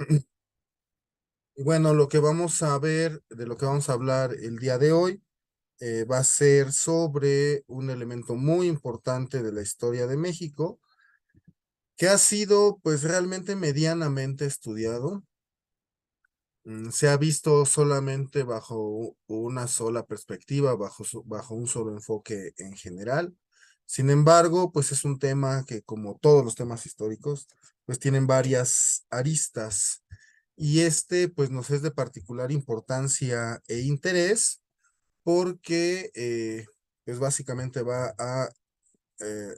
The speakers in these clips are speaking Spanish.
Y bueno, lo que vamos a ver, de lo que vamos a hablar el día de hoy, va a ser sobre un elemento muy importante de la historia de México, que ha sido pues realmente medianamente estudiado. Se ha visto solamente bajo una sola perspectiva, bajo un solo enfoque en general. Sin embargo, pues es un tema que, como todos los temas históricos, pues tienen varias aristas. Y este, pues nos es de particular importancia e interés porque, pues básicamente va a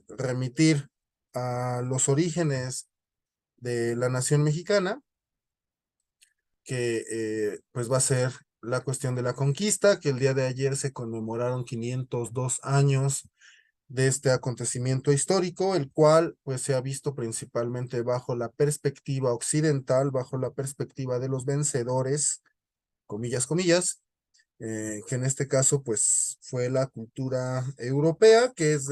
remitir a los orígenes de la nación mexicana, que pues va a ser la cuestión de la conquista, que el día de ayer se conmemoraron 502 años de este acontecimiento histórico, el cual pues se ha visto principalmente bajo la perspectiva occidental, bajo la perspectiva de los vencedores, comillas, comillas, que en este caso pues fue la cultura europea, que es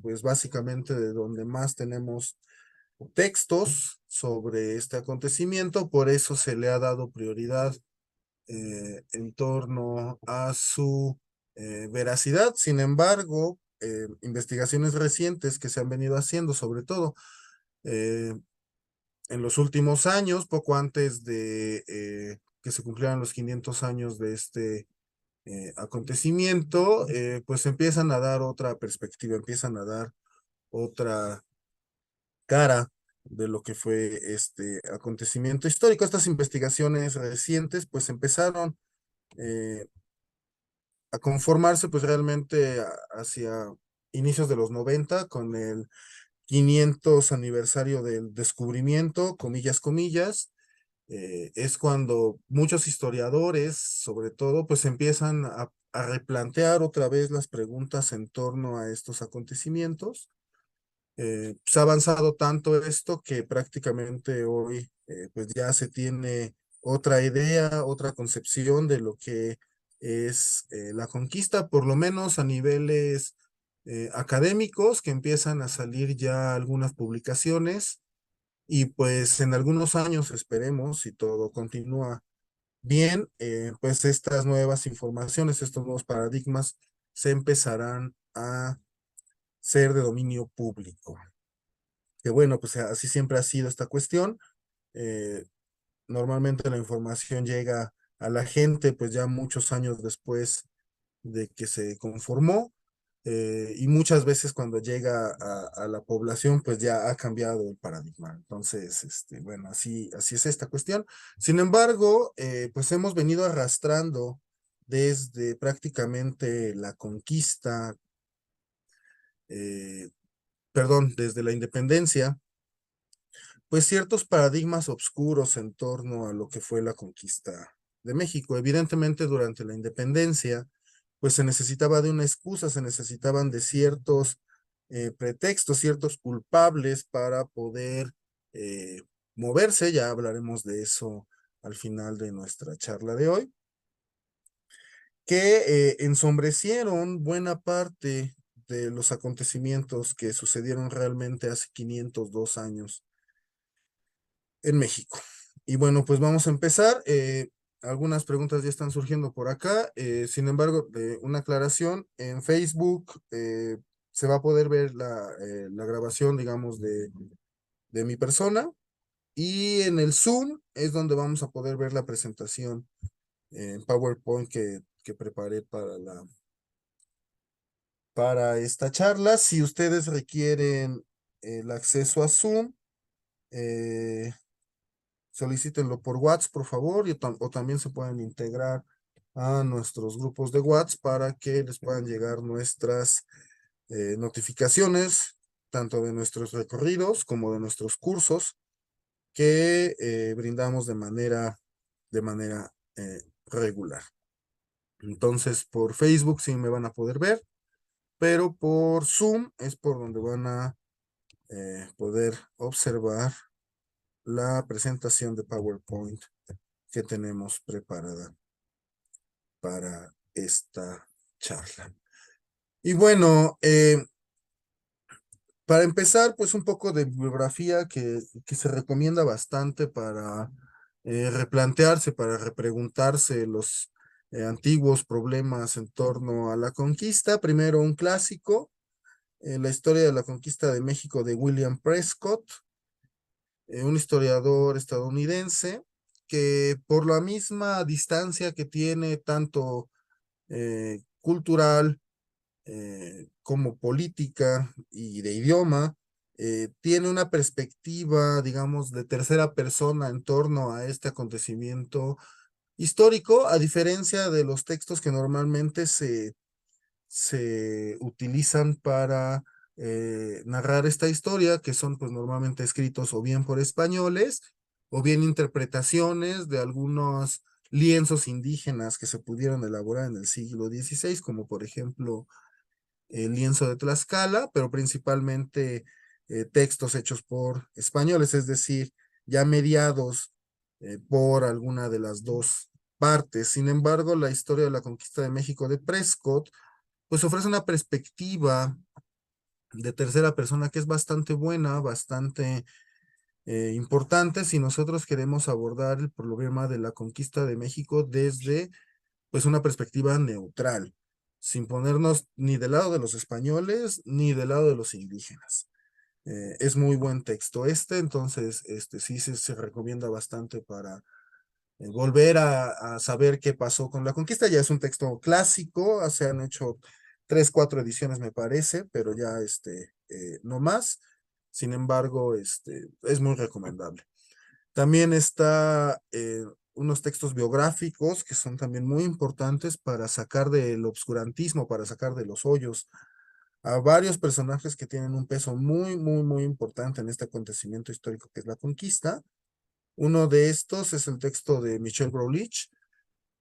pues básicamente de donde más tenemos textos sobre este acontecimiento, por eso se le ha dado prioridad en torno a su veracidad. Sin embargo, investigaciones recientes que se han venido haciendo, sobre todo eh, en los últimos años, poco antes de que se cumplieran los 500 años de este acontecimiento, pues empiezan a dar otra perspectiva, empiezan a dar otra cara de lo que fue este acontecimiento histórico. Estas investigaciones recientes pues empezaron eh, a conformarse pues realmente hacia inicios de los 90 con el 500 aniversario del descubrimiento, comillas, comillas. Es cuando muchos historiadores, sobre todo, pues empiezan a replantear otra vez las preguntas en torno a estos acontecimientos. Se ha avanzado tanto esto que prácticamente hoy pues ya se tiene otra idea, otra concepción de lo que es la conquista, por lo menos a niveles académicos, que empiezan a salir ya algunas publicaciones y pues en algunos años esperemos, si todo continúa bien, pues estas nuevas informaciones, estos nuevos paradigmas se empezarán a ser de dominio público. Que bueno, pues así siempre ha sido esta cuestión. Eh, Normalmente la información llega a la gente pues ya muchos años después de que se conformó, y muchas veces cuando llega a la población pues ya ha cambiado el paradigma. Entonces, bueno, así es esta cuestión. Sin embargo, pues hemos venido arrastrando desde prácticamente la conquista, eh, perdón, desde la independencia, pues ciertos paradigmas oscuros en torno a lo que fue la conquista de México. Evidentemente, durante la independencia, pues se necesitaba de una excusa, se necesitaban de ciertos pretextos, ciertos culpables para poder eh, moverse. Ya hablaremos de eso al final de nuestra charla de hoy, que ensombrecieron buena parte de los acontecimientos que sucedieron realmente hace 502 años en México. Y bueno, pues vamos a empezar. Algunas preguntas ya están surgiendo por acá. Sin embargo, una aclaración, en Facebook se va a poder ver la grabación, digamos, de mi persona. Y en el Zoom es donde vamos a poder ver la presentación en PowerPoint que preparé para esta charla. Si ustedes requieren el acceso a Zoom, eh, solicítenlo por WhatsApp, por favor, o también se pueden integrar a nuestros grupos de WhatsApp para que les puedan llegar nuestras notificaciones, tanto de nuestros recorridos como de nuestros cursos que brindamos de manera regular. Entonces, por Facebook sí me van a poder ver, pero por Zoom es por donde van a poder observar la presentación de PowerPoint que tenemos preparada para esta charla. Y bueno, para empezar, pues un poco de bibliografía que se recomienda bastante para replantearse, para repreguntarse los antiguos problemas en torno a la conquista. Primero un clásico, la historia de la conquista de México de William Prescott, un historiador estadounidense que por la misma distancia que tiene tanto cultural como política y de idioma, tiene una perspectiva, digamos, de tercera persona en torno a este acontecimiento histórico, a diferencia de los textos que normalmente se utilizan para narrar esta historia, que son pues normalmente escritos o bien por españoles o bien interpretaciones de algunos lienzos indígenas que se pudieron elaborar en el siglo XVI, como por ejemplo el lienzo de Tlaxcala, pero principalmente textos hechos por españoles, es decir, ya mediados por alguna de las dos partes. Sin embargo, la historia de la conquista de México de Prescott pues ofrece una perspectiva de tercera persona que es bastante buena, bastante importante si nosotros queremos abordar el problema de la conquista de México desde pues una perspectiva neutral, sin ponernos ni del lado de los españoles ni del lado de los indígenas. Es muy buen texto este, entonces sí se recomienda bastante para volver a saber qué pasó con la conquista. Ya es un texto clásico, se han hecho tres, cuatro ediciones me parece, pero ya no más. Sin embargo, es muy recomendable. También está unos textos biográficos que son también muy importantes para sacar del obscurantismo, para sacar de los hoyos a varios personajes que tienen un peso muy, muy, muy importante en este acontecimiento histórico que es la conquista. Uno de estos es el texto de Michel Grolich,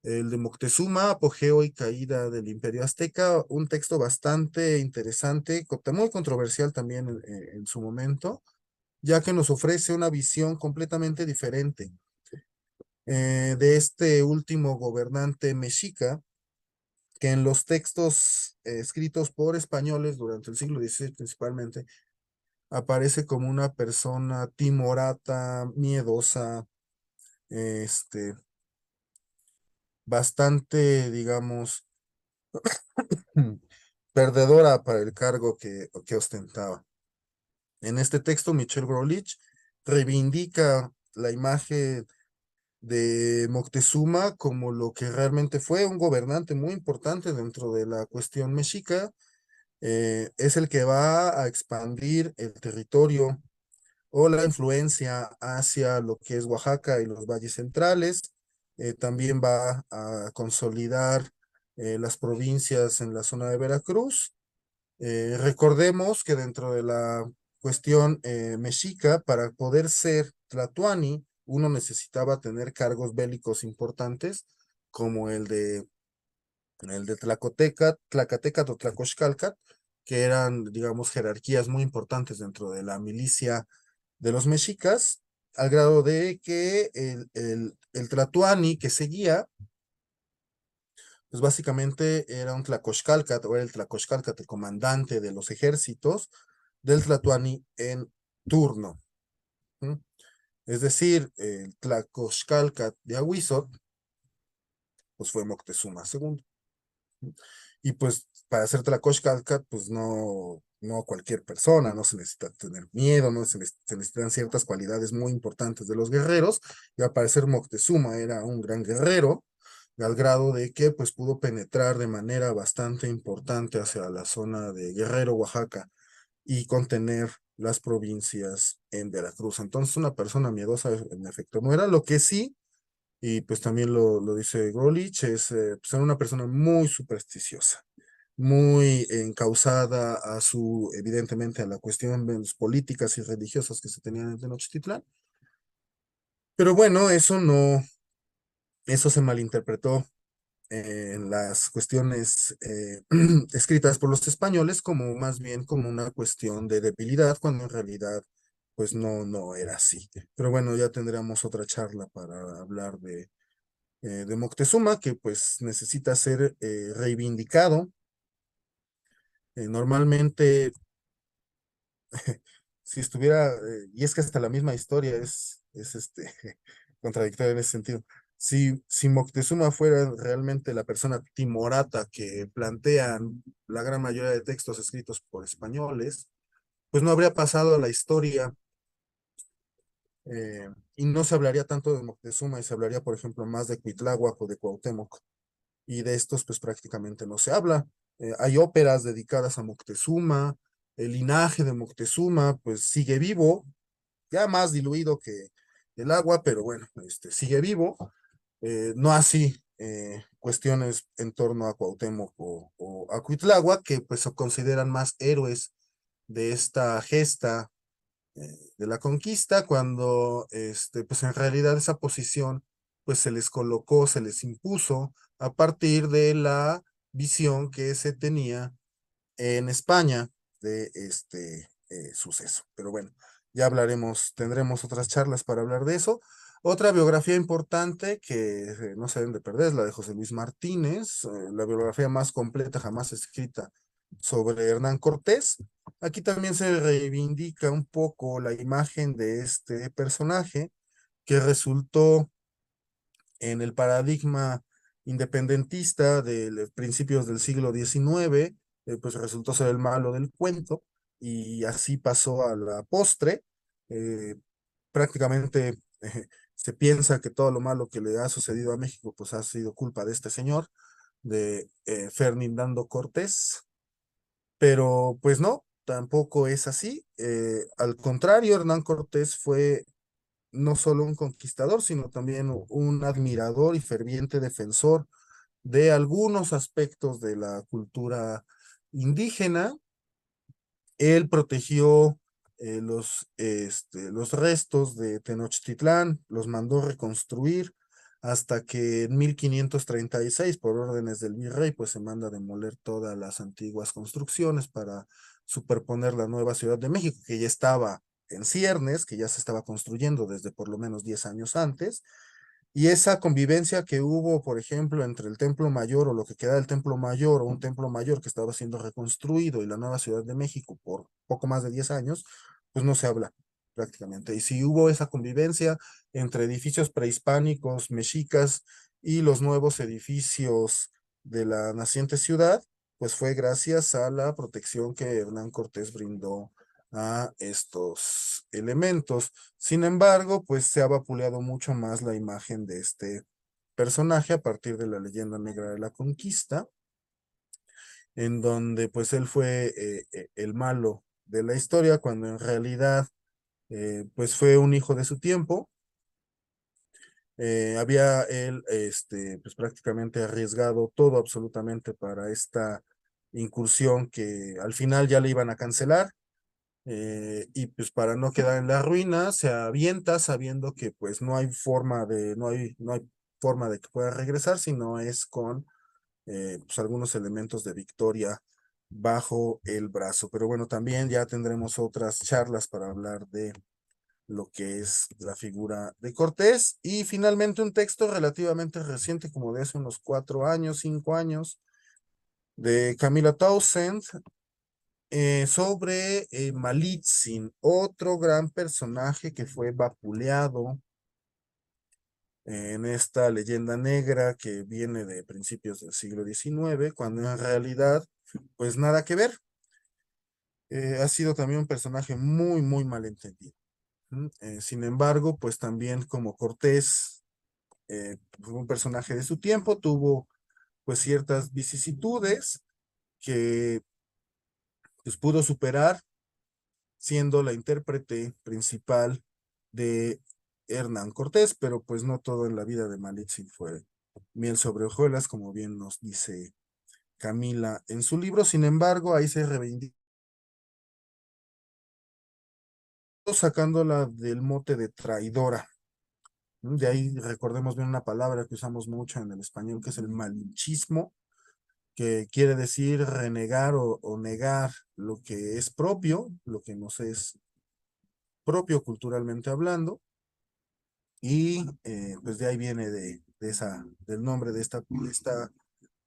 el de Moctezuma, Apogeo y Caída del Imperio Azteca, un texto bastante interesante, muy controversial también en su momento, ya que nos ofrece una visión completamente diferente de este último gobernante mexica, que en los textos escritos por españoles durante el siglo XVI principalmente, aparece como una persona timorata, miedosa, este, bastante, digamos, perdedora para el cargo que ostentaba. En este texto, Michel Grolich reivindica la imagen de Moctezuma como lo que realmente fue un gobernante muy importante dentro de la cuestión mexica. Es el que va a expandir el territorio o la influencia hacia lo que es Oaxaca y los valles centrales. También va a consolidar las provincias en la zona de Veracruz. Recordemos que dentro de la cuestión mexica, para poder ser tlatoani, uno necesitaba tener cargos bélicos importantes, como el de Tlacotecat o Tlacoxcalcat, que eran, digamos, jerarquías muy importantes dentro de la milicia de los mexicas, al grado de que el tlatoani que seguía, pues básicamente era un Tlacoxcalcat, o era el Tlacoxcalcat, el comandante de los ejércitos del tlatoani en turno. ¿Mm? Es decir, el Tlacoxcalcat de Ahuizot, pues fue Moctezuma II. Y pues para hacer Tlacoxcalcat, pues no cualquier persona, no se necesita tener miedo, no se necesitan ciertas cualidades muy importantes de los guerreros, y al parecer Moctezuma era un gran guerrero, al grado de que pues pudo penetrar de manera bastante importante hacia la zona de Guerrero, Oaxaca, y contener las provincias en Veracruz. Entonces una persona miedosa en efecto no era, lo que sí, y pues también lo dice Grolich, es pues, era una persona muy supersticiosa, muy encausada a evidentemente, a la cuestión de las políticas y religiosas que se tenían en Tenochtitlán. Pero bueno, eso se malinterpretó en las cuestiones escritas por los españoles como más bien como una cuestión de debilidad, cuando en realidad pues no era así. Pero bueno, ya tendremos otra charla para hablar de Moctezuma, que pues necesita ser reivindicado. Normalmente, si estuviera, y es que hasta la misma historia es contradictorio en ese sentido. Si Moctezuma fuera realmente la persona timorata que plantean la gran mayoría de textos escritos por españoles, pues no habría pasado a la historia, y no se hablaría tanto de Moctezuma y se hablaría, por ejemplo, más de Cuitláhuac o de Cuauhtémoc. Y de estos, pues prácticamente no se habla. Hay óperas dedicadas a Moctezuma, el linaje de Moctezuma, pues sigue vivo, ya más diluido que el agua, pero bueno, sigue vivo. No así cuestiones en torno a Cuauhtémoc o a Cuitláhuac, que pues se consideran más héroes de esta gesta de la conquista, cuando pues en realidad esa posición pues se les colocó, se les impuso a partir de la visión que se tenía en España de este suceso. Pero bueno, ya hablaremos, tendremos otras charlas para hablar de eso. Otra biografía importante que no se deben de perder es la de José Luis Martínez, la biografía más completa jamás escrita sobre Hernán Cortés. Aquí también se reivindica un poco la imagen de este personaje que resultó en el paradigma independentista de principios del siglo XIX, pues resultó ser el malo del cuento y así pasó a la postre. Eh, Prácticamente se piensa que todo lo malo que le ha sucedido a México pues ha sido culpa de este señor, de Ferdinando Cortés, pero pues no, tampoco es así. Al contrario, Hernán Cortés fue no solo un conquistador, sino también un admirador y ferviente defensor de algunos aspectos de la cultura indígena. Él protegió los restos de Tenochtitlán, los mandó reconstruir hasta que en 1536, por órdenes del virrey, pues se manda demoler todas las antiguas construcciones para superponer la nueva Ciudad de México, que ya estaba en ciernes, que ya se estaba construyendo desde por lo menos 10 años antes, y esa convivencia que hubo, por ejemplo, entre el Templo Mayor o lo que queda del Templo Mayor o un Templo Mayor que estaba siendo reconstruido y la nueva Ciudad de México por poco más de 10 años, pues no se habla prácticamente. Y si hubo esa convivencia entre edificios prehispánicos, mexicas y los nuevos edificios de la naciente ciudad, pues fue gracias a la protección que Hernán Cortés brindó a estos elementos. Sin embargo, pues se ha vapuleado mucho más la imagen de este personaje a partir de la leyenda negra de la conquista, en donde pues él fue el malo de la historia, cuando en realidad pues fue un hijo de su tiempo. Había él pues prácticamente arriesgado todo absolutamente para esta incursión que al final ya le iban a cancelar, y pues para no quedar en la ruina se avienta sabiendo que pues no hay forma de que pueda regresar, sino es con pues algunos elementos de victoria bajo el brazo. Pero bueno, también ya tendremos otras charlas para hablar de lo que es la figura de Cortés. Y finalmente un texto relativamente reciente, como de hace unos 4 años, 5 años, de Camila Townsend, sobre Malitzin, otro gran personaje que fue vapuleado en esta leyenda negra que viene de principios del siglo XIX, cuando en realidad, pues nada que ver. Ha sido también un personaje muy, muy malentendido. Sin embargo, pues también como Cortés, fue un personaje de su tiempo, tuvo pues ciertas vicisitudes que pues pudo superar siendo la intérprete principal de Hernán Cortés, pero pues no todo en la vida de Malitzin fue miel sobre hojuelas, como bien nos dice Camila en su libro. Sin embargo, ahí se reivindicó sacándola del mote de traidora. De ahí recordemos bien una palabra que usamos mucho en el español, que es el malinchismo, que quiere decir renegar o negar lo que es propio, lo que nos es propio culturalmente hablando. Y pues de ahí viene del nombre de esta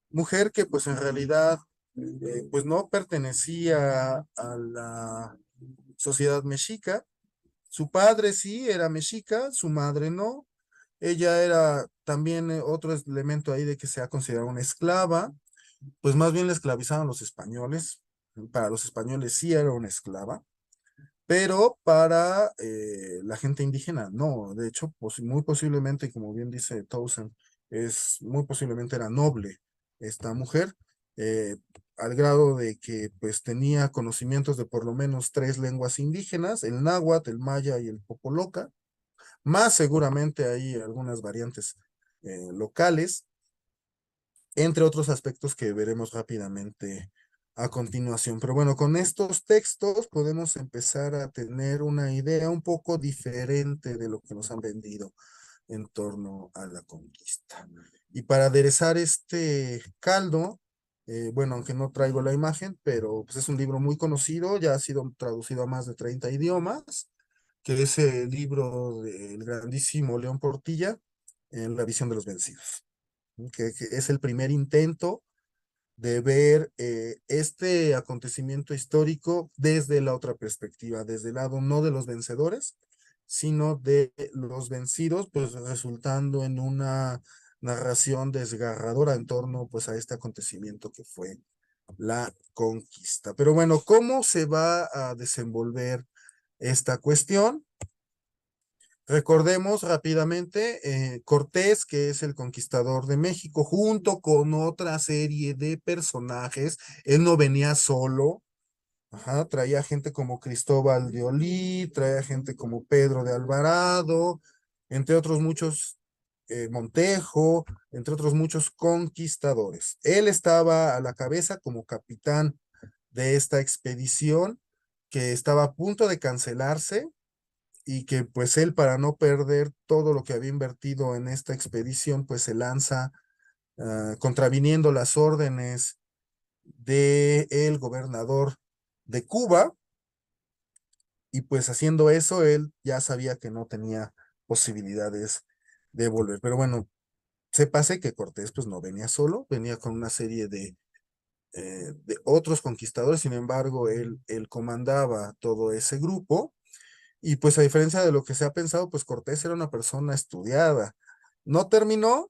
mujer que pues en realidad pues no pertenecía a la sociedad mexica. Su padre sí era mexica, su madre no. Ella era también otro elemento ahí de que se ha considerado una esclava, pues más bien la esclavizaban los españoles. Para los españoles sí era una esclava, pero para la gente indígena no. De hecho, muy posiblemente, como bien dice Towson, muy posiblemente era noble esta mujer, eh, al grado de que pues tenía conocimientos de por lo menos tres lenguas indígenas: el náhuatl, el maya y el popoloca, más seguramente hay algunas variantes locales, entre otros aspectos que veremos rápidamente a continuación. Pero bueno, con estos textos podemos empezar a tener una idea un poco diferente de lo que nos han vendido en torno a la conquista. Y para aderezar este caldo, bueno, aunque no traigo la imagen, pero pues es un libro muy conocido, ya ha sido traducido a más de 30 idiomas, que es el libro del grandísimo León Portilla, en La visión de los vencidos, que es el primer intento de ver este acontecimiento histórico desde la otra perspectiva, desde el lado no de los vencedores, sino de los vencidos, pues resultando en una narración desgarradora en torno pues a este acontecimiento que fue la conquista. Pero bueno, ¿cómo se va a desenvolver esta cuestión? Recordemos rápidamente, Cortés, que es el conquistador de México, junto con otra serie de personajes. Él no venía solo, ajá, traía gente como Cristóbal de Olí, traía gente como Pedro de Alvarado, entre otros muchos, Montejo, entre otros muchos conquistadores. Él estaba a la cabeza como capitán de esta expedición, que estaba a punto de cancelarse, y que pues él, para no perder todo lo que había invertido en esta expedición, pues se lanza contraviniendo las órdenes de el gobernador de Cuba, y pues haciendo eso él ya sabía que no tenía posibilidades de volver. Pero bueno, se pase que Cortés pues no venía solo, venía con una serie de otros conquistadores. Sin embargo, él comandaba todo ese grupo. Y pues a diferencia de lo que se ha pensado, pues Cortés era una persona estudiada. No terminó,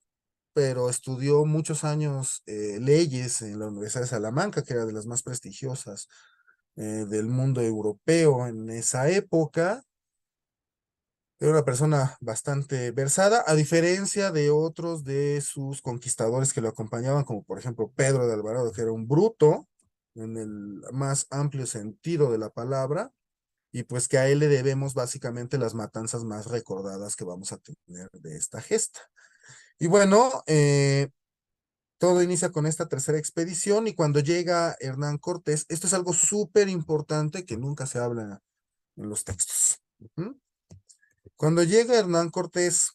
pero estudió muchos años leyes en la Universidad de Salamanca, que era de las más prestigiosas del mundo europeo en esa época. Era una persona bastante versada, a diferencia de otros de sus conquistadores que lo acompañaban, como por ejemplo Pedro de Alvarado, que era un bruto en el más amplio sentido de la palabra, y pues que a él le debemos básicamente las matanzas más recordadas que vamos a tener de esta gesta. Y bueno, todo inicia con esta tercera expedición, y cuando llega Hernán Cortés, esto es algo súper importante que nunca se habla en los textos. ¿Mm? Cuando llega Hernán Cortés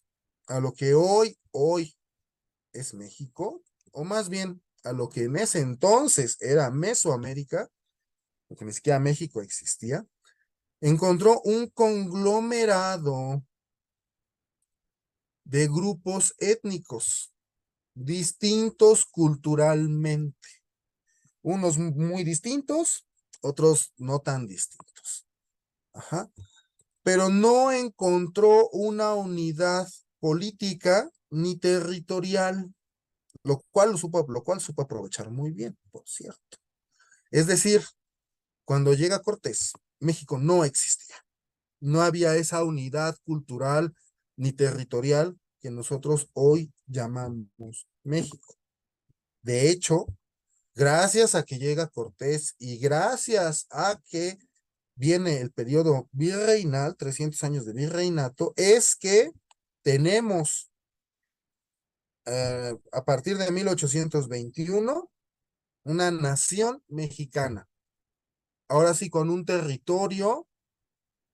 a lo que hoy es México, o más bien a lo que en ese entonces era Mesoamérica, porque ni siquiera México existía, encontró un conglomerado de grupos étnicos distintos culturalmente, unos muy distintos, otros no tan distintos. Ajá. Pero no encontró una unidad política ni territorial, lo cual supo aprovechar muy bien, por cierto. Es decir, cuando llega Cortés, México no existía. No había esa unidad cultural ni territorial que nosotros hoy llamamos México. De hecho, gracias a que llega Cortés y gracias a que viene el periodo virreinal, 300 años de virreinato, es que tenemos a partir de 1821 una nación mexicana. Ahora sí, con un territorio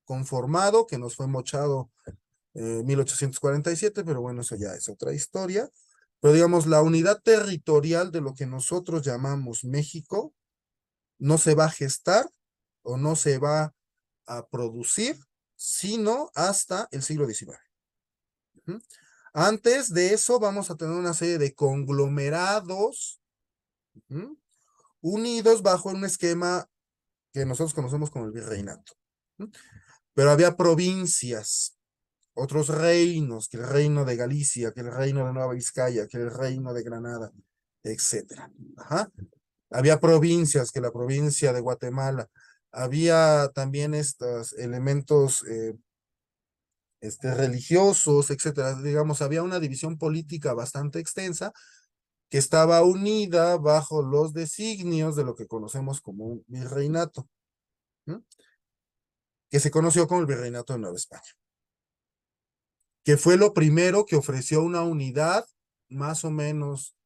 conformado que nos fue mochado en 1847, pero bueno, eso ya es otra historia. Pero digamos, la unidad territorial de lo que nosotros llamamos México no se va a gestar o no se va a producir sino hasta el siglo XIX. ¿Mm? Antes de eso vamos a tener una serie de conglomerados, ¿mm?, unidos bajo un esquema que nosotros conocemos como el virreinato. ¿Mm? Pero había provincias, otros reinos, que el reino de Galicia, que el reino de Nueva Vizcaya, que el reino de Granada, etcétera. Ajá. Había provincias, que la provincia de Guatemala. Había también estos elementos religiosos, etcétera. Digamos, había una división política bastante extensa que estaba unida bajo los designios de lo que conocemos como un virreinato, ¿m? Que se conoció como el Virreinato de Nueva España, que fue lo primero que ofreció una unidad más o menos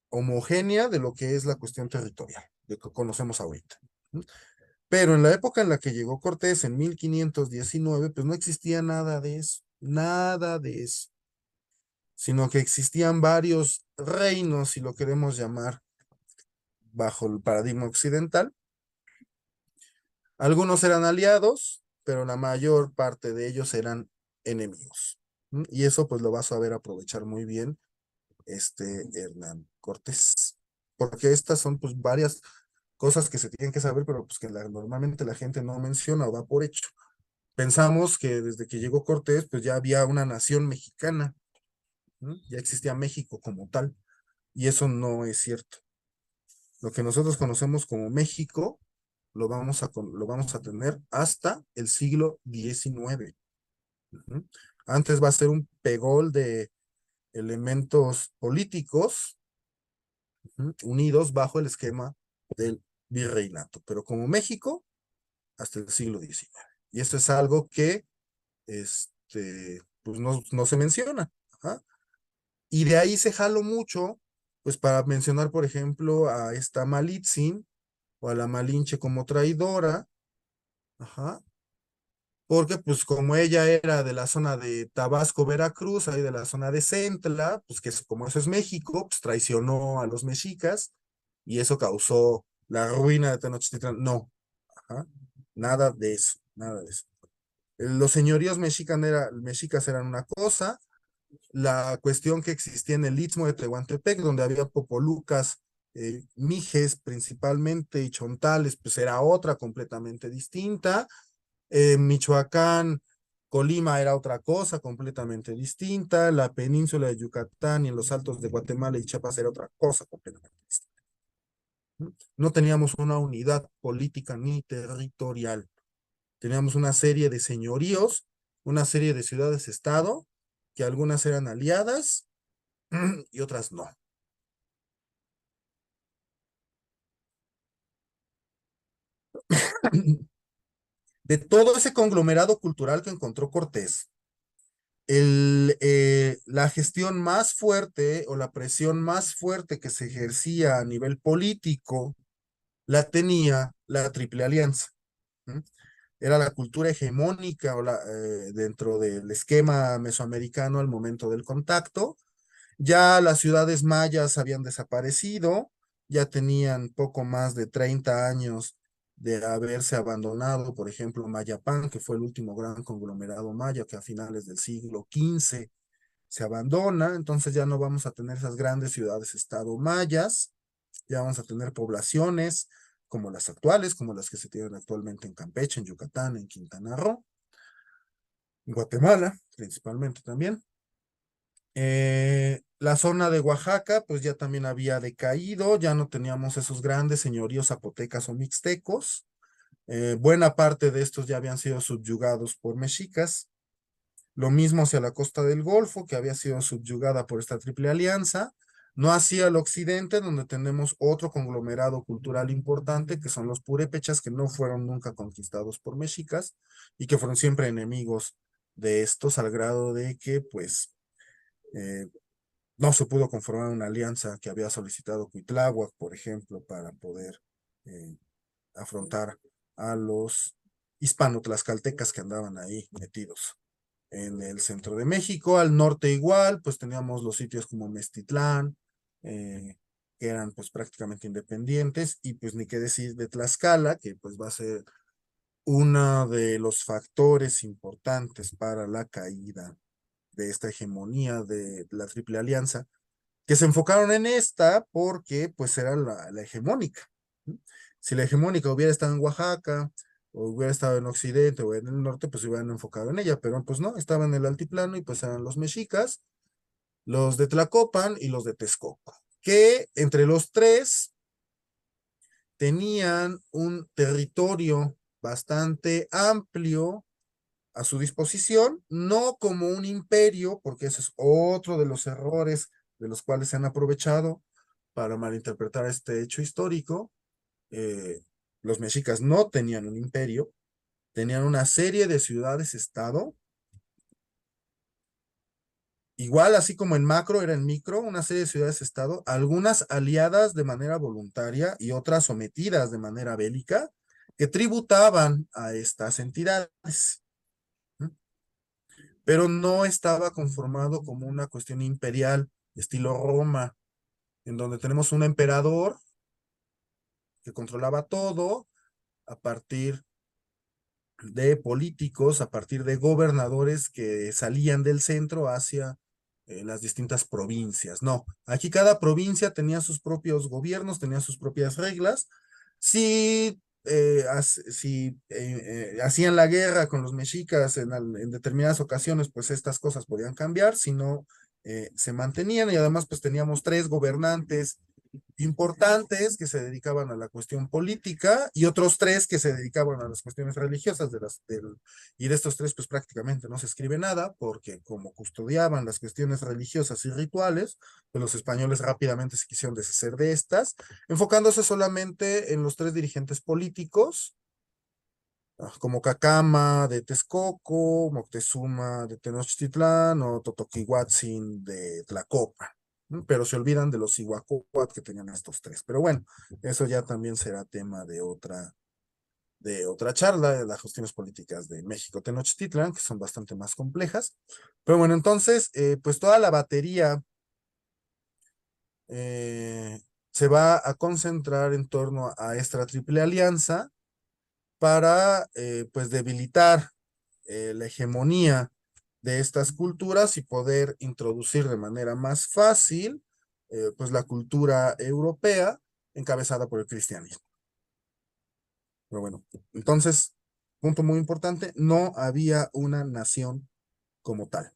homogénea de lo que es la cuestión territorial, de que conocemos ahorita. ¿M? Pero en la época en la que llegó Cortés, en 1519, pues no existía nada de eso, sino que existían varios reinos, si lo queremos llamar, bajo el paradigma occidental. Algunos eran aliados, pero la mayor parte de ellos eran enemigos. Y eso pues lo va a saber aprovechar muy bien Hernán Cortés. Porque estas son pues varias cosas que se tienen que saber, pero pues que normalmente la gente no menciona o da por hecho. Pensamos que desde que llegó Cortés pues ya había una nación mexicana, ya existía México como tal, y eso no es cierto. Lo que nosotros conocemos como México lo vamos a tener hasta el siglo XIX. ¿Mm? Antes va a ser un pegol de elementos políticos unidos bajo el esquema del virreinato, pero como México hasta el siglo XIX. Y esto es algo que pues no se menciona. Ajá. Y de ahí se jaló mucho, pues para mencionar, por ejemplo, a esta Malitzin o a la Malinche como traidora, ajá, porque pues como ella era de la zona de Tabasco, Veracruz, ahí de la zona de Centla, pues que como eso es México, pues traicionó a los mexicas y eso causó la ruina de Tenochtitlan. No, ajá, nada de eso, nada de eso. Los señoríos mexicas eran una cosa, la cuestión que existía en el Istmo de Tehuantepec, donde había popolucas, mijes principalmente y chontales, pues era otra completamente distinta. Michoacán, Colima era otra cosa completamente distinta, la península de Yucatán y en los altos de Guatemala y Chiapas era otra cosa completamente distinta. No teníamos una unidad política ni territorial, teníamos una serie de señoríos, una serie de ciudades-estado, que algunas eran aliadas y otras no. De todo ese conglomerado cultural que encontró Cortés, la gestión más fuerte o la presión más fuerte que se ejercía a nivel político la tenía la Triple Alianza. ¿Mm? Era la cultura hegemónica dentro del esquema mesoamericano al momento del contacto. Ya las ciudades mayas habían desaparecido, ya tenían poco más de 30 años de haberse abandonado, por ejemplo, Mayapán, que fue el último gran conglomerado maya que a finales del siglo XV se abandona, entonces ya no vamos a tener esas grandes ciudades-estado mayas, ya vamos a tener poblaciones como las actuales, como las que se tienen actualmente en Campeche, en Yucatán, en Quintana Roo, en Guatemala principalmente también. La zona de Oaxaca, pues ya también había decaído, ya no teníamos esos grandes señoríos zapotecas o mixtecos. Buena parte de estos ya habían sido subyugados por mexicas. Lo mismo hacia la costa del Golfo, que había sido subyugada por esta triple alianza. No hacia el occidente, donde tenemos otro conglomerado cultural importante, que son los purépechas, que no fueron nunca conquistados por mexicas y que fueron siempre enemigos de estos, al grado de que, pues, eh, no se pudo conformar una alianza que había solicitado Cuitláhuac, por ejemplo, para poder eh, afrontar a los hispano-tlaxcaltecas que andaban ahí metidos en el centro de México. Al norte igual, pues teníamos los sitios como Mestitlán, que eran pues prácticamente independientes, y pues ni qué decir de Tlaxcala, que pues va a ser uno de los factores importantes para la caída de esta hegemonía de la Triple Alianza, que se enfocaron en esta porque pues era la hegemónica. Si la hegemónica hubiera estado en Oaxaca, o hubiera estado en Occidente o en el norte, pues se hubieran enfocado en ella, pero pues no, estaba en el altiplano y pues eran los mexicas, los de Tlacopan y los de Texcoco, que entre los tres tenían un territorio bastante amplio a su disposición, no como un imperio, porque ese es otro de los errores de los cuales se han aprovechado para malinterpretar este hecho histórico. Los mexicas no tenían un imperio, tenían una serie de ciudades-estado, igual así como en macro era en micro, una serie de ciudades-estado, algunas aliadas de manera voluntaria y otras sometidas de manera bélica, que tributaban a estas entidades, pero no estaba conformado como una cuestión imperial, estilo Roma, en donde tenemos un emperador que controlaba todo a partir de políticos, a partir de gobernadores que salían del centro hacia las distintas provincias. No, aquí cada provincia tenía sus propios gobiernos, tenía sus propias reglas. Si hacían la guerra con los mexicas en determinadas ocasiones, pues estas cosas podían cambiar, si no, se mantenían y además pues teníamos tres gobernantes importantes que se dedicaban a la cuestión política y otros tres que se dedicaban a las cuestiones religiosas y de estos tres pues prácticamente no se escribe nada porque como custodiaban las cuestiones religiosas y rituales, pues los españoles rápidamente se quisieron deshacer de estas, enfocándose solamente en los tres dirigentes políticos, como Cacama de Texcoco, Moctezuma de Tenochtitlán o Totoquihuatzin de Tlacopan. Pero se olvidan de los Cihuacóatl que tenían estos tres. Pero bueno, eso ya también será tema de otra charla, de las cuestiones políticas de México Tenochtitlán, que son bastante más complejas. Pero bueno, entonces, pues toda la batería eh, se va a concentrar en torno a esta triple alianza para pues debilitar la hegemonía de estas culturas y poder introducir de manera más fácil pues la cultura europea encabezada por el cristianismo. Pero bueno, entonces, punto muy importante, no había una nación como tal.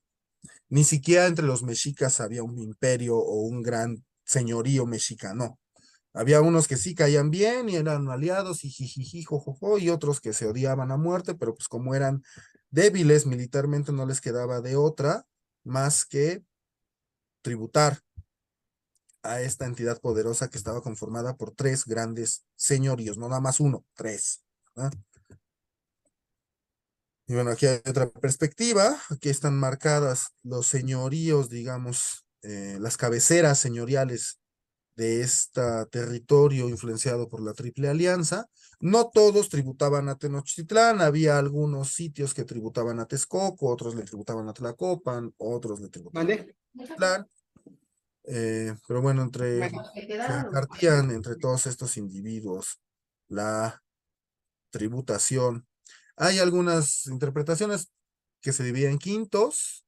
Ni siquiera entre los mexicas había un imperio o un gran señorío mexicano. Había unos que sí caían bien y eran aliados y jijiji, jojojo, y otros que se odiaban a muerte, pero pues como eran débiles militarmente no les quedaba de otra más que tributar a esta entidad poderosa que estaba conformada por tres grandes señoríos, no nada más uno, tres. ¿Ah? Y bueno, aquí hay otra perspectiva, aquí están marcadas los señoríos, digamos, las cabeceras señoriales de este territorio influenciado por la Triple Alianza. No todos tributaban a Tenochtitlán, había algunos sitios que tributaban a Texcoco, otros le tributaban a Tlacopan, otros le tributaban a ¿Vale? Tlacopan. Pero bueno, se repartían entre todos estos individuos la tributación. Hay algunas interpretaciones que se dividen en quintos,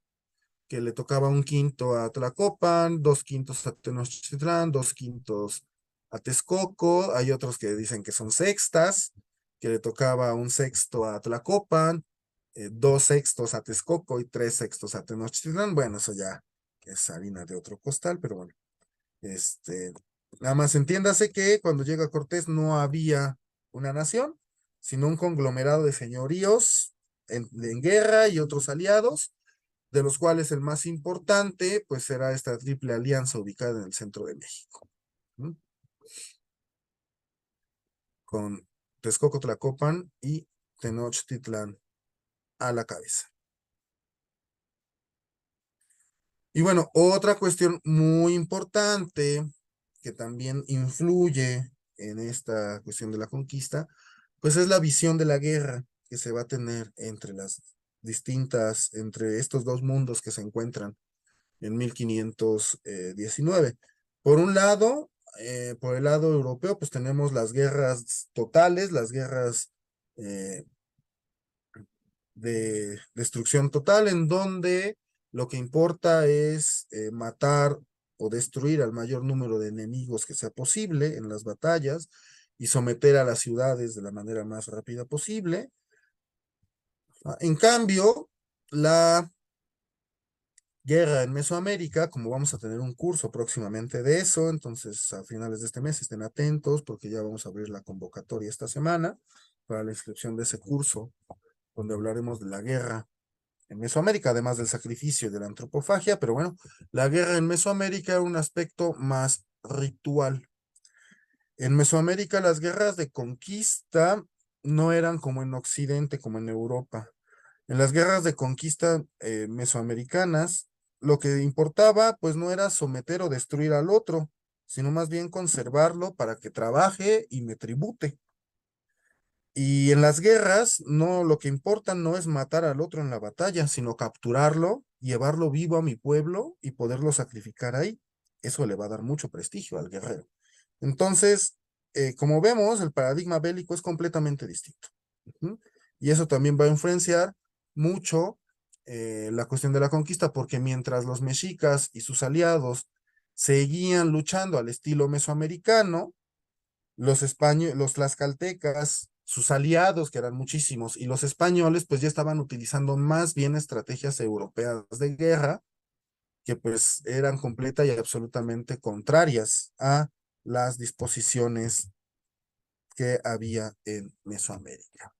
que le tocaba un quinto a Tlacopan, dos quintos a Tenochtitlán, dos quintos a Texcoco. Hay otros que dicen que son sextas, que le tocaba un sexto a Tlacopan, dos sextos a Texcoco y tres sextos a Tenochtitlán. Bueno, eso ya es harina de otro costal, pero bueno. Este, nada más entiéndase que cuando llega Cortés no había una nación, sino un conglomerado de señoríos en guerra y otros aliados, de los cuales el más importante, pues será esta triple alianza ubicada en el centro de México, ¿no? Con Texcoco, Tlacopan y Tenochtitlán a la cabeza. Y bueno, otra cuestión muy importante que también influye en esta cuestión de la conquista, pues es la visión de la guerra que se va a tener entre estos dos mundos que se encuentran en 1519. Por un lado, por el lado europeo, pues tenemos las guerras totales, las guerras eh, de destrucción total, en donde lo que importa es matar o destruir al mayor número de enemigos que sea posible en las batallas, y someter a las ciudades de la manera más rápida posible. En cambio, la guerra en Mesoamérica, como vamos a tener un curso próximamente de eso, entonces a finales de este mes estén atentos porque ya vamos a abrir la convocatoria esta semana para la inscripción de ese curso, donde hablaremos de la guerra en Mesoamérica, además del sacrificio y de la antropofagia, pero bueno, la guerra en Mesoamérica era un aspecto más ritual. En Mesoamérica las guerras de conquista no eran como en Occidente, como en Europa. En las guerras de conquista mesoamericanas, lo que importaba pues no era someter o destruir al otro, sino más bien conservarlo para que trabaje y me tribute. Y en las guerras, no, lo que importa no es matar al otro en la batalla, sino capturarlo, llevarlo vivo a mi pueblo y poderlo sacrificar ahí. Eso le va a dar mucho prestigio al guerrero. Entonces, como vemos, el paradigma bélico es completamente distinto. Ujú. Y eso también va a influenciar mucho la cuestión de la conquista, porque mientras los mexicas y sus aliados seguían luchando al estilo mesoamericano, los tlaxcaltecas, sus aliados, que eran muchísimos, y los españoles, pues ya estaban utilizando más bien estrategias europeas de guerra, que pues eran completa y absolutamente contrarias a las disposiciones que había en Mesoamérica.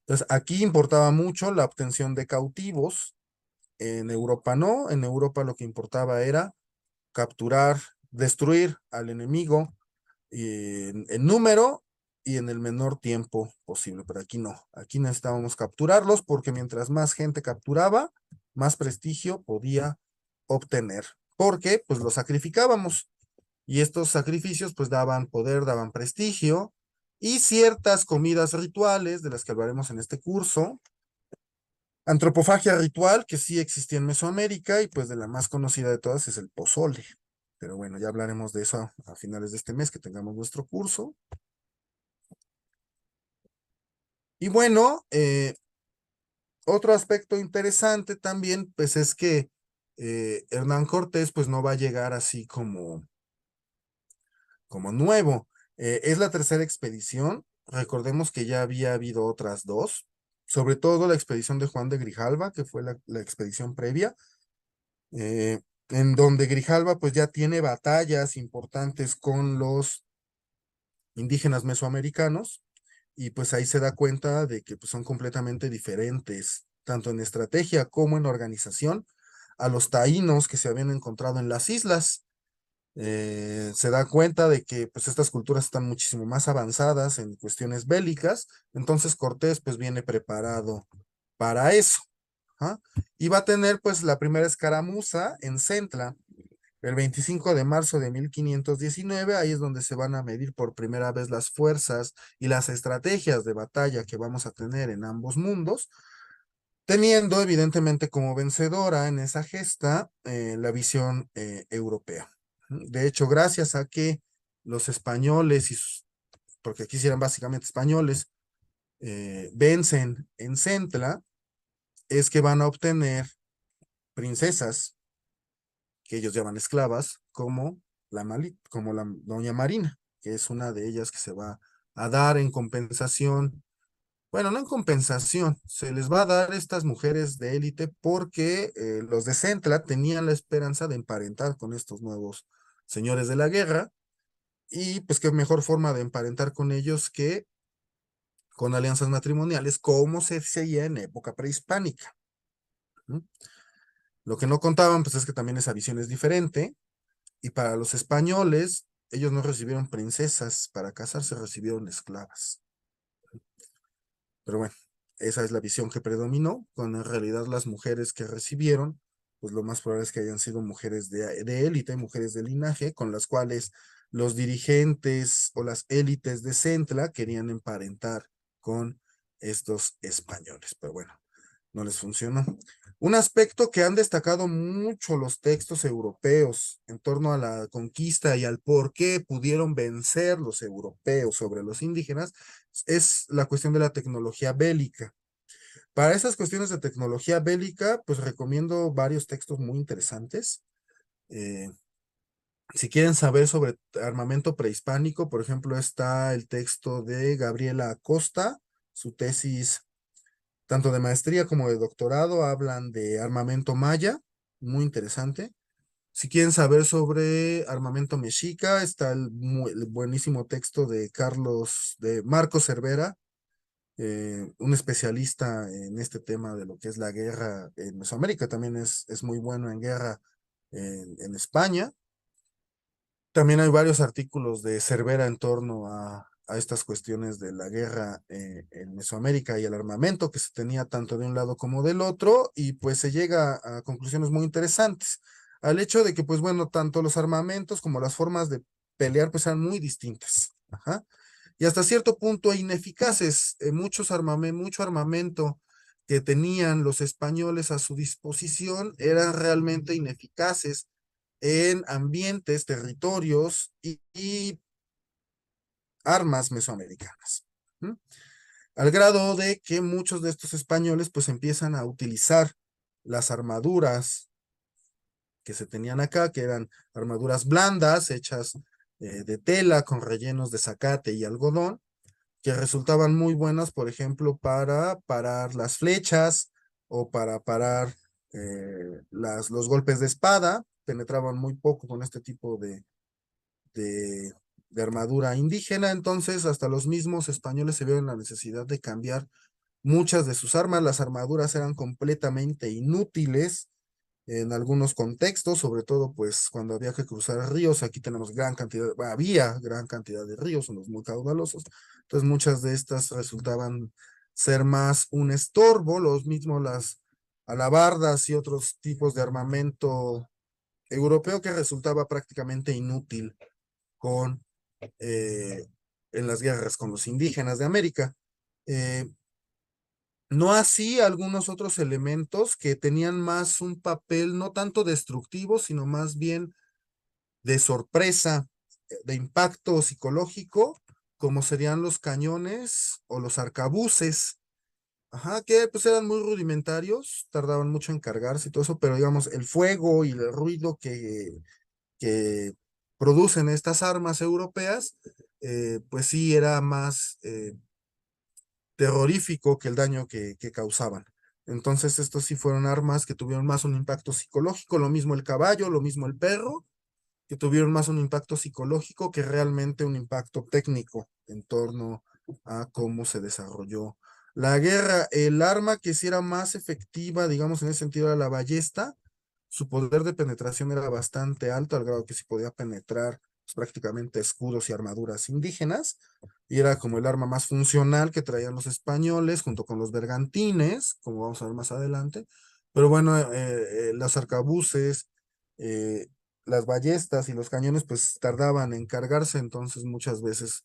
Entonces, aquí importaba mucho la obtención de cautivos, en Europa no, en Europa lo que importaba era capturar, destruir al enemigo en número y en el menor tiempo posible, pero aquí no, aquí necesitábamos capturarlos porque mientras más gente capturaba, más prestigio podía obtener, porque pues los sacrificábamos y estos sacrificios pues daban poder, daban prestigio y ciertas comidas rituales de las que hablaremos en este curso. Antropofagia ritual, que sí existía en Mesoamérica y pues de la más conocida de todas es el pozole. Pero bueno, ya hablaremos de eso a finales de este mes que tengamos nuestro curso. Y bueno, otro aspecto interesante también, pues es que Hernán Cortés, pues no va a llegar así como nuevo. Es la tercera expedición. Recordemos que ya había habido otras dos, sobre todo la expedición de Juan de Grijalva, que fue la expedición previa, en donde Grijalva pues ya tiene batallas importantes con los indígenas mesoamericanos y pues ahí se da cuenta de que pues, son completamente diferentes, tanto en estrategia como en organización, a los taínos que se habían encontrado en las islas. Se da cuenta de que pues estas culturas están muchísimo más avanzadas en cuestiones bélicas, entonces Cortés pues viene preparado para eso. ¿Ah? Y va a tener pues la primera escaramuza en Centla, el 25 de marzo de 1519, ahí es donde se van a medir por primera vez las fuerzas y las estrategias de batalla que vamos a tener en ambos mundos, teniendo evidentemente como vencedora en esa gesta la visión europea. De hecho, gracias a que los españoles, porque aquí eran básicamente españoles, vencen en Centla, es que van a obtener princesas que ellos llaman esclavas, como la doña Marina, que es una de ellas que se va a dar en compensación. Bueno, no en compensación, se les va a dar estas mujeres de élite porque los de Centla tenían la esperanza de emparentar con estos nuevos señores de la guerra y pues qué mejor forma de emparentar con ellos que con alianzas matrimoniales como se seguía en época prehispánica. ¿Mm? Lo que no contaban pues es que también esa visión es diferente. Y para los españoles, ellos no recibieron princesas, para casarse recibieron esclavas. Pero bueno, esa es la visión que predominó, cuando en realidad las mujeres que recibieron, pues lo más probable es que hayan sido mujeres de élite, mujeres de linaje, con las cuales los dirigentes o las élites de Centla querían emparentar con estos españoles. Pero bueno, no les funcionó. Un aspecto que han destacado mucho los textos europeos en torno a la conquista y al por qué pudieron vencer los europeos sobre los indígenas es la cuestión de la tecnología bélica. Para esas cuestiones de tecnología bélica, pues recomiendo varios textos muy interesantes. Eh, Si quieren saber sobre armamento prehispánico, por ejemplo, está el texto de Gabriela Acosta, su tesis tanto de maestría como de doctorado, hablan de armamento maya, muy interesante. Si quieren saber sobre armamento mexica, está el buenísimo texto de Marco Cervera, un especialista en este tema de lo que es la guerra en Mesoamérica, también es muy bueno en guerra en España. También hay varios artículos de Cervera en torno a estas cuestiones de la guerra en Mesoamérica y el armamento que se tenía tanto de un lado como del otro, y pues se llega a conclusiones muy interesantes, al hecho de que, pues bueno, tanto los armamentos como las formas de pelear pues eran muy distintas. Ajá. Y hasta cierto punto ineficaces. Mucho armamento que tenían los españoles a su disposición eran realmente ineficaces en ambientes, territorios y armas mesoamericanas. ¿Mm? Al grado de que muchos de estos españoles pues empiezan a utilizar las armaduras que se tenían acá, que eran armaduras blandas, hechas de tela con rellenos de zacate y algodón, que resultaban muy buenas, por ejemplo, para parar las flechas o para parar los golpes de espada. Penetraban muy poco con este tipo de, de armadura indígena. Entonces hasta los mismos españoles se vieron la necesidad de cambiar muchas de sus armas. Las armaduras eran completamente inútiles en algunos contextos, sobre todo pues cuando había que cruzar ríos. Aquí tenemos había gran cantidad de ríos, unos muy caudalosos, entonces muchas de estas resultaban ser más un estorbo. Los mismos las alabardas y otros tipos de armamento europeo que resultaba prácticamente inútil con eh, en las guerras con los indígenas de América. Eh, no así algunos otros elementos que tenían más un papel no tanto destructivo, sino más bien de sorpresa, de impacto psicológico, como serían los cañones o los arcabuces. Ajá, que pues eran muy rudimentarios, tardaban mucho en cargarse y todo eso, pero digamos, el fuego y el ruido que producen estas armas europeas, pues sí era más terrorífico que el daño que causaban. Entonces, estos sí fueron armas que tuvieron más un impacto psicológico, lo mismo el caballo, lo mismo el perro, que tuvieron más un impacto psicológico que realmente un impacto técnico en torno a cómo se desarrolló la guerra. El arma que sí era más efectiva, digamos, en ese sentido, era la ballesta. Su poder de penetración era bastante alto, al grado que sí podía penetrar pues, prácticamente escudos y armaduras indígenas, y era como el arma más funcional que traían los españoles, junto con los bergantines, como vamos a ver más adelante. Pero bueno, los arcabuces, eh, las ballestas y los cañones, pues tardaban en cargarse, entonces muchas veces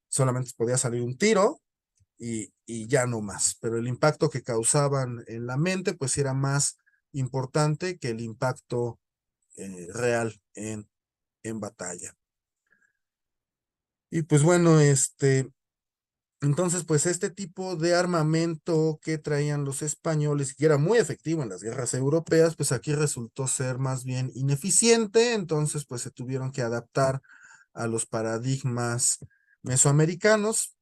solamente podía salir un tiro y ya no más. Pero el impacto que causaban en la mente, pues era más importante que el impacto real en batalla. Y pues bueno, entonces pues este tipo de armamento que traían los españoles, que era muy efectivo en las guerras europeas, pues aquí resultó ser más bien ineficiente, entonces pues se tuvieron que adaptar a los paradigmas mesoamericanos.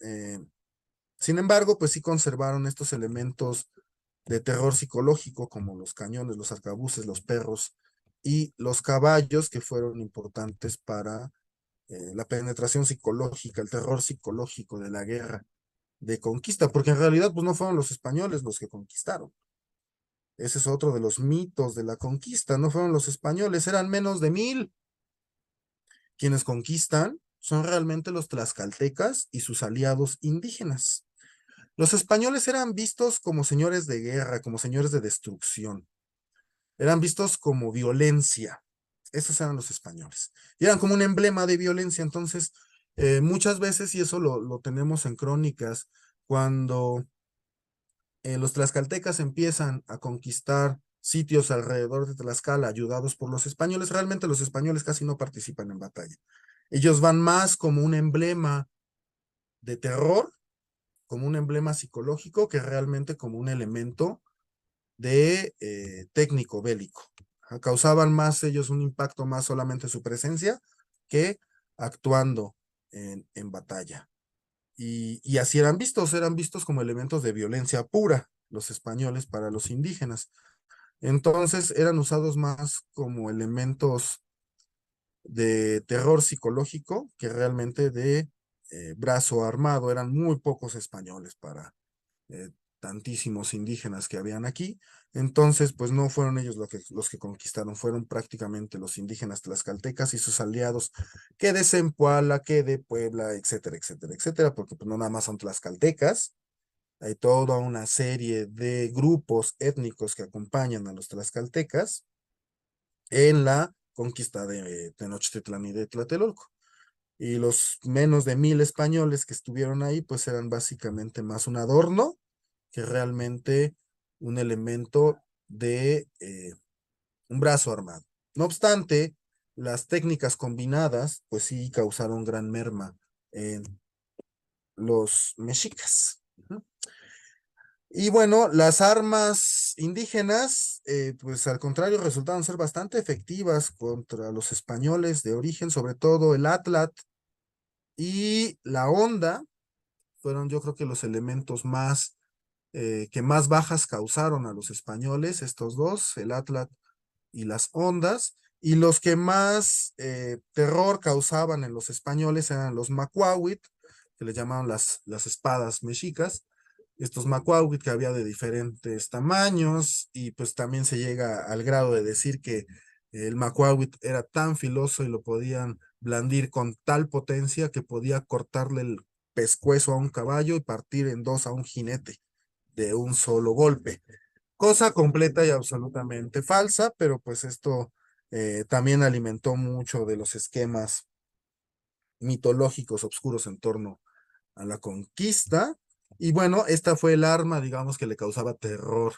Eh, Sin embargo, pues sí conservaron estos elementos de terror psicológico como los cañones, los arcabuces, los perros y los caballos, que fueron importantes para la penetración psicológica, el terror psicológico de la guerra de conquista, porque en realidad pues no fueron los españoles los que conquistaron. Ese es otro de los mitos de la conquista, no fueron los españoles, eran menos de 1000. Quienes conquistan son realmente los tlaxcaltecas y sus aliados indígenas. Los españoles eran vistos como señores de guerra, como señores de destrucción, eran vistos como violencia. Esos eran los españoles. Y eran como un emblema de violencia. Entonces, muchas veces, y eso lo tenemos en crónicas, cuando los tlaxcaltecas empiezan a conquistar sitios alrededor de Tlaxcala ayudados por los españoles, realmente los españoles casi no participan en batalla. Ellos van más como un emblema de terror, como un emblema psicológico, que realmente como un elemento de técnico bélico. causaban más ellos un impacto más solamente su presencia que actuando en batalla. Y así eran vistos como elementos de violencia pura los españoles para los indígenas. Entonces eran usados más como elementos de terror psicológico que realmente de brazo armado. Eran muy pocos españoles para eh, tantísimos indígenas que habían aquí. Entonces, pues no fueron ellos los que conquistaron, fueron prácticamente los indígenas tlaxcaltecas y sus aliados, que de Zempoala, que de Puebla, etcétera, etcétera, etcétera, porque pues no nada más son tlaxcaltecas, hay toda una serie de grupos étnicos que acompañan a los tlaxcaltecas en la conquista de Tenochtitlán y de Tlatelolco. Y los menos de 1000 españoles que estuvieron ahí, pues eran básicamente más un adorno que realmente un elemento de un brazo armado. No obstante, las técnicas combinadas, pues sí causaron gran merma en los mexicas. Y bueno, las armas indígenas, pues al contrario, resultaron ser bastante efectivas contra los españoles de origen, sobre todo el atlat y la honda, fueron yo creo que los elementos más que más bajas causaron a los españoles, estos dos, el atlat y las ondas, y los que más terror causaban en los españoles eran los macuahuit, que le llamaban las espadas mexicas, estos macuahuit que había de diferentes tamaños, y pues también se llega al grado de decir que el macuahuit era tan filoso y lo podían blandir con tal potencia que podía cortarle el pescuezo a un caballo y partir en dos a un jinete de un solo golpe. Cosa completa y absolutamente falsa, pero pues esto también alimentó mucho de los esquemas mitológicos oscuros en torno a la conquista. Y bueno, esta fue el arma, digamos, que le causaba terror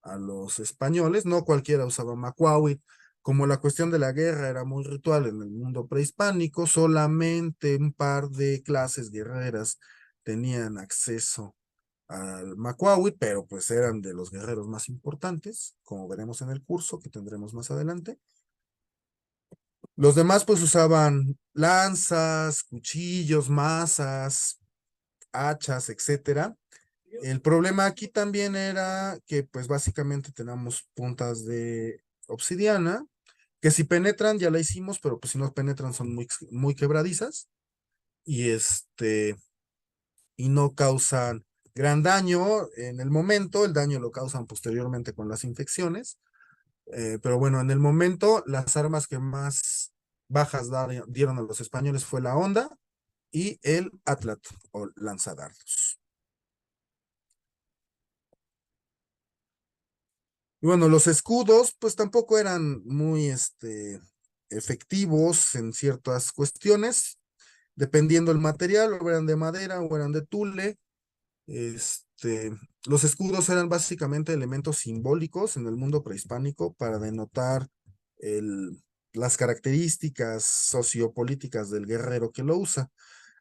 a los españoles. No cualquiera usaba macuahuit. Como la cuestión de la guerra era muy ritual en el mundo prehispánico, solamente un par de clases guerreras tenían acceso al macuahuit, pero pues eran de los guerreros más importantes, como veremos en el curso que tendremos más adelante. Los demás pues usaban lanzas, cuchillos, mazas, hachas, etcétera. El problema aquí también era que pues básicamente tenemos puntas de obsidiana, que si penetran ya la hicimos, pero pues si no penetran son muy quebradizas y y no causan gran daño en el momento, el daño lo causan posteriormente con las infecciones, pero bueno, en el momento las armas que más bajas dieron a los españoles fue la honda y el atlat o lanzadardos. Y bueno, los escudos pues tampoco eran muy efectivos en ciertas cuestiones, dependiendo del material, o eran de madera o eran de tule. Este, los escudos eran básicamente elementos simbólicos en el mundo prehispánico para denotar el, las características sociopolíticas del guerrero que lo usa.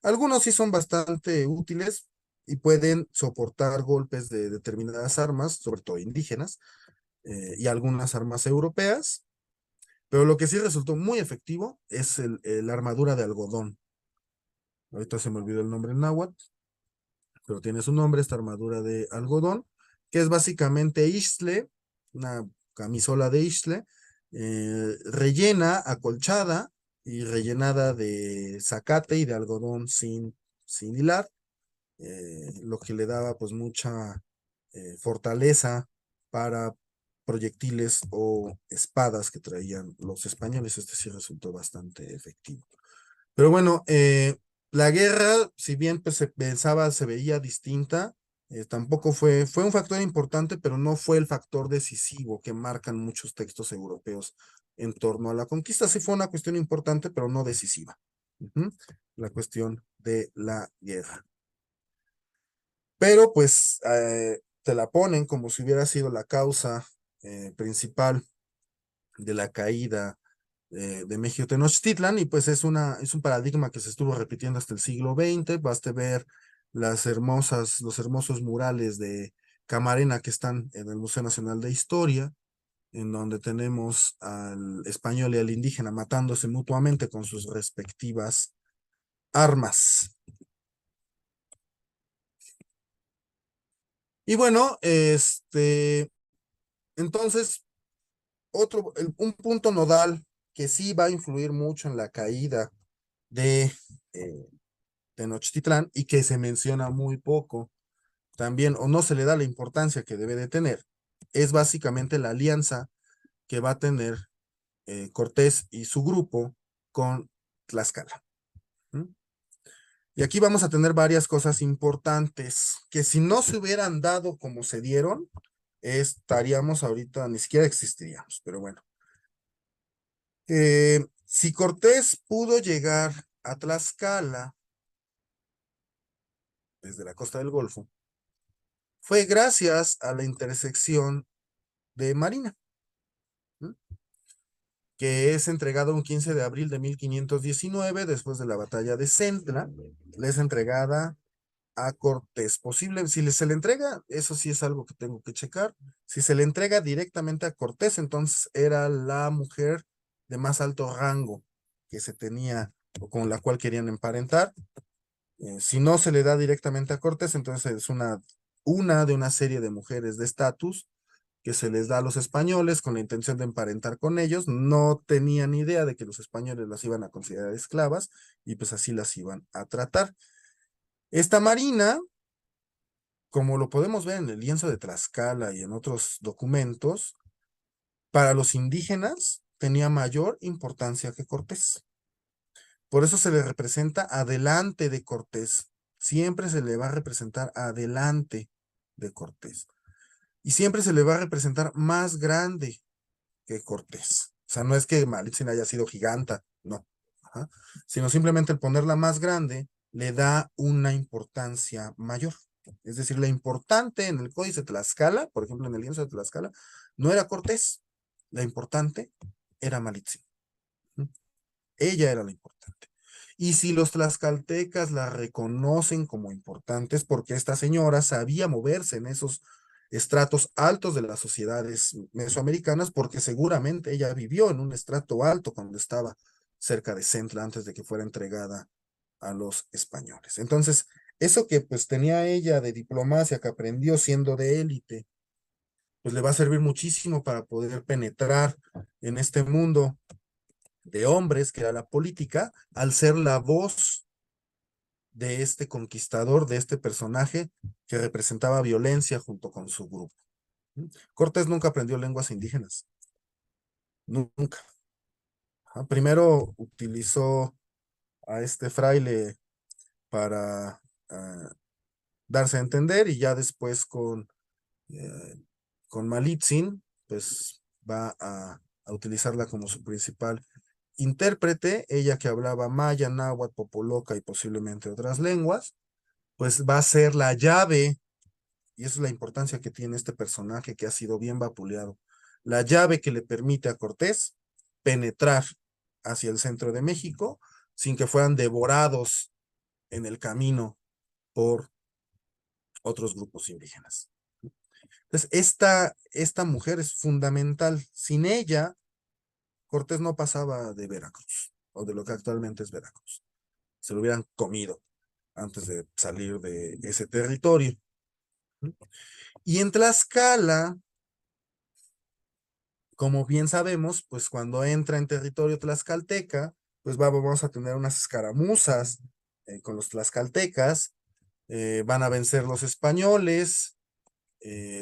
Algunos sí son bastante útiles y pueden soportar golpes de determinadas armas, sobre todo indígenas, y algunas armas europeas, pero lo que sí resultó muy efectivo es la armadura de algodón. Ahorita se me olvidó el nombre en náhuatl, pero tiene su nombre, esta armadura de algodón, que es básicamente isle, una camisola de isle, rellena, acolchada y rellenada de zacate y de algodón sin hilar, lo que le daba pues mucha fortaleza para proyectiles o espadas que traían los españoles. Este sí resultó bastante efectivo. Pero bueno, la guerra, si bien pues, se pensaba, se veía distinta, tampoco fue un factor importante, pero no fue el factor decisivo que marcan muchos textos europeos en torno a la conquista. Sí fue una cuestión importante, pero no decisiva. La cuestión de la guerra. Pero pues te la ponen como si hubiera sido la causa principal de la caída de México Tenochtitlan, y pues es un paradigma que se estuvo repitiendo hasta el siglo XX. Baste ver los hermosos murales de Camarena que están en el Museo Nacional de Historia, en donde tenemos al español y al indígena matándose mutuamente con sus respectivas armas. Y bueno, entonces, un punto nodal que sí va a influir mucho en la caída de eh, Tenochtitlán y que se menciona muy poco también, o no se le da la importancia que debe de tener, es básicamente la alianza que va a tener Cortés y su grupo con Tlaxcala. ¿Mm? Y aquí vamos a tener varias cosas importantes que si no se hubieran dado como se dieron, estaríamos ahorita, ni siquiera existiríamos, pero bueno. Si Cortés pudo llegar a Tlaxcala desde la costa del Golfo, fue gracias a la intersección de Marina, ¿Mm? Que es entregada un 15 de abril de 1519, después de la batalla de Centla, le es entregada a Cortés. Posible, si se le entrega, eso sí es algo que tengo que checar, si se le entrega directamente a Cortés, entonces era la mujer de más alto rango que se tenía o con la cual querían emparentar. Si no se le da directamente a Cortés, entonces es una de una serie de mujeres de estatus que se les da a los españoles con la intención de emparentar con ellos. No tenían idea de que los españoles las iban a considerar esclavas y pues así las iban a tratar. Esta Marina, como lo podemos ver en el lienzo de Tlaxcala y en otros documentos, para los indígenas tenía mayor importancia que Cortés. Por eso se le representa adelante de Cortés. Siempre se le va a representar adelante de Cortés. Y siempre se le va a representar más grande que Cortés. O sea, no es que Malitzin haya sido giganta, no. Ajá. Sino simplemente el ponerla más grande le da una importancia mayor. Es decir, la importante en el Códice de Tlaxcala, por ejemplo, en el lienzo de Tlaxcala, no era Cortés, la importante era Malitzin. Ella era la importante. Y si los tlaxcaltecas la reconocen como importantes, porque esta señora sabía moverse en esos estratos altos de las sociedades mesoamericanas, porque seguramente ella vivió en un estrato alto cuando estaba cerca de Centla antes de que fuera entregada a los españoles. Entonces, eso que pues tenía ella de diplomacia que aprendió siendo de élite, pues le va a servir muchísimo para poder penetrar en este mundo de hombres, que era la política, al ser la voz de este conquistador, de este personaje que representaba violencia junto con su grupo. Cortés nunca aprendió lenguas indígenas, nunca. Primero utilizó a este fraile para darse a entender y ya después con Malitzin, pues va a utilizarla como su principal intérprete, ella que hablaba maya, náhuatl, popoloca y posiblemente otras lenguas, pues va a ser la llave, y esa es la importancia que tiene este personaje que ha sido bien vapuleado, la llave que le permite a Cortés penetrar hacia el centro de México sin que fueran devorados en el camino por otros grupos indígenas. Entonces, esta mujer es fundamental. Sin ella, Cortés no pasaba de Veracruz, o de lo que actualmente es Veracruz. Se lo hubieran comido antes de salir de ese territorio. Y en Tlaxcala, como bien sabemos, pues cuando entra en territorio tlaxcalteca, pues vamos a tener unas escaramuzas con los tlaxcaltecas, van a vencer los españoles,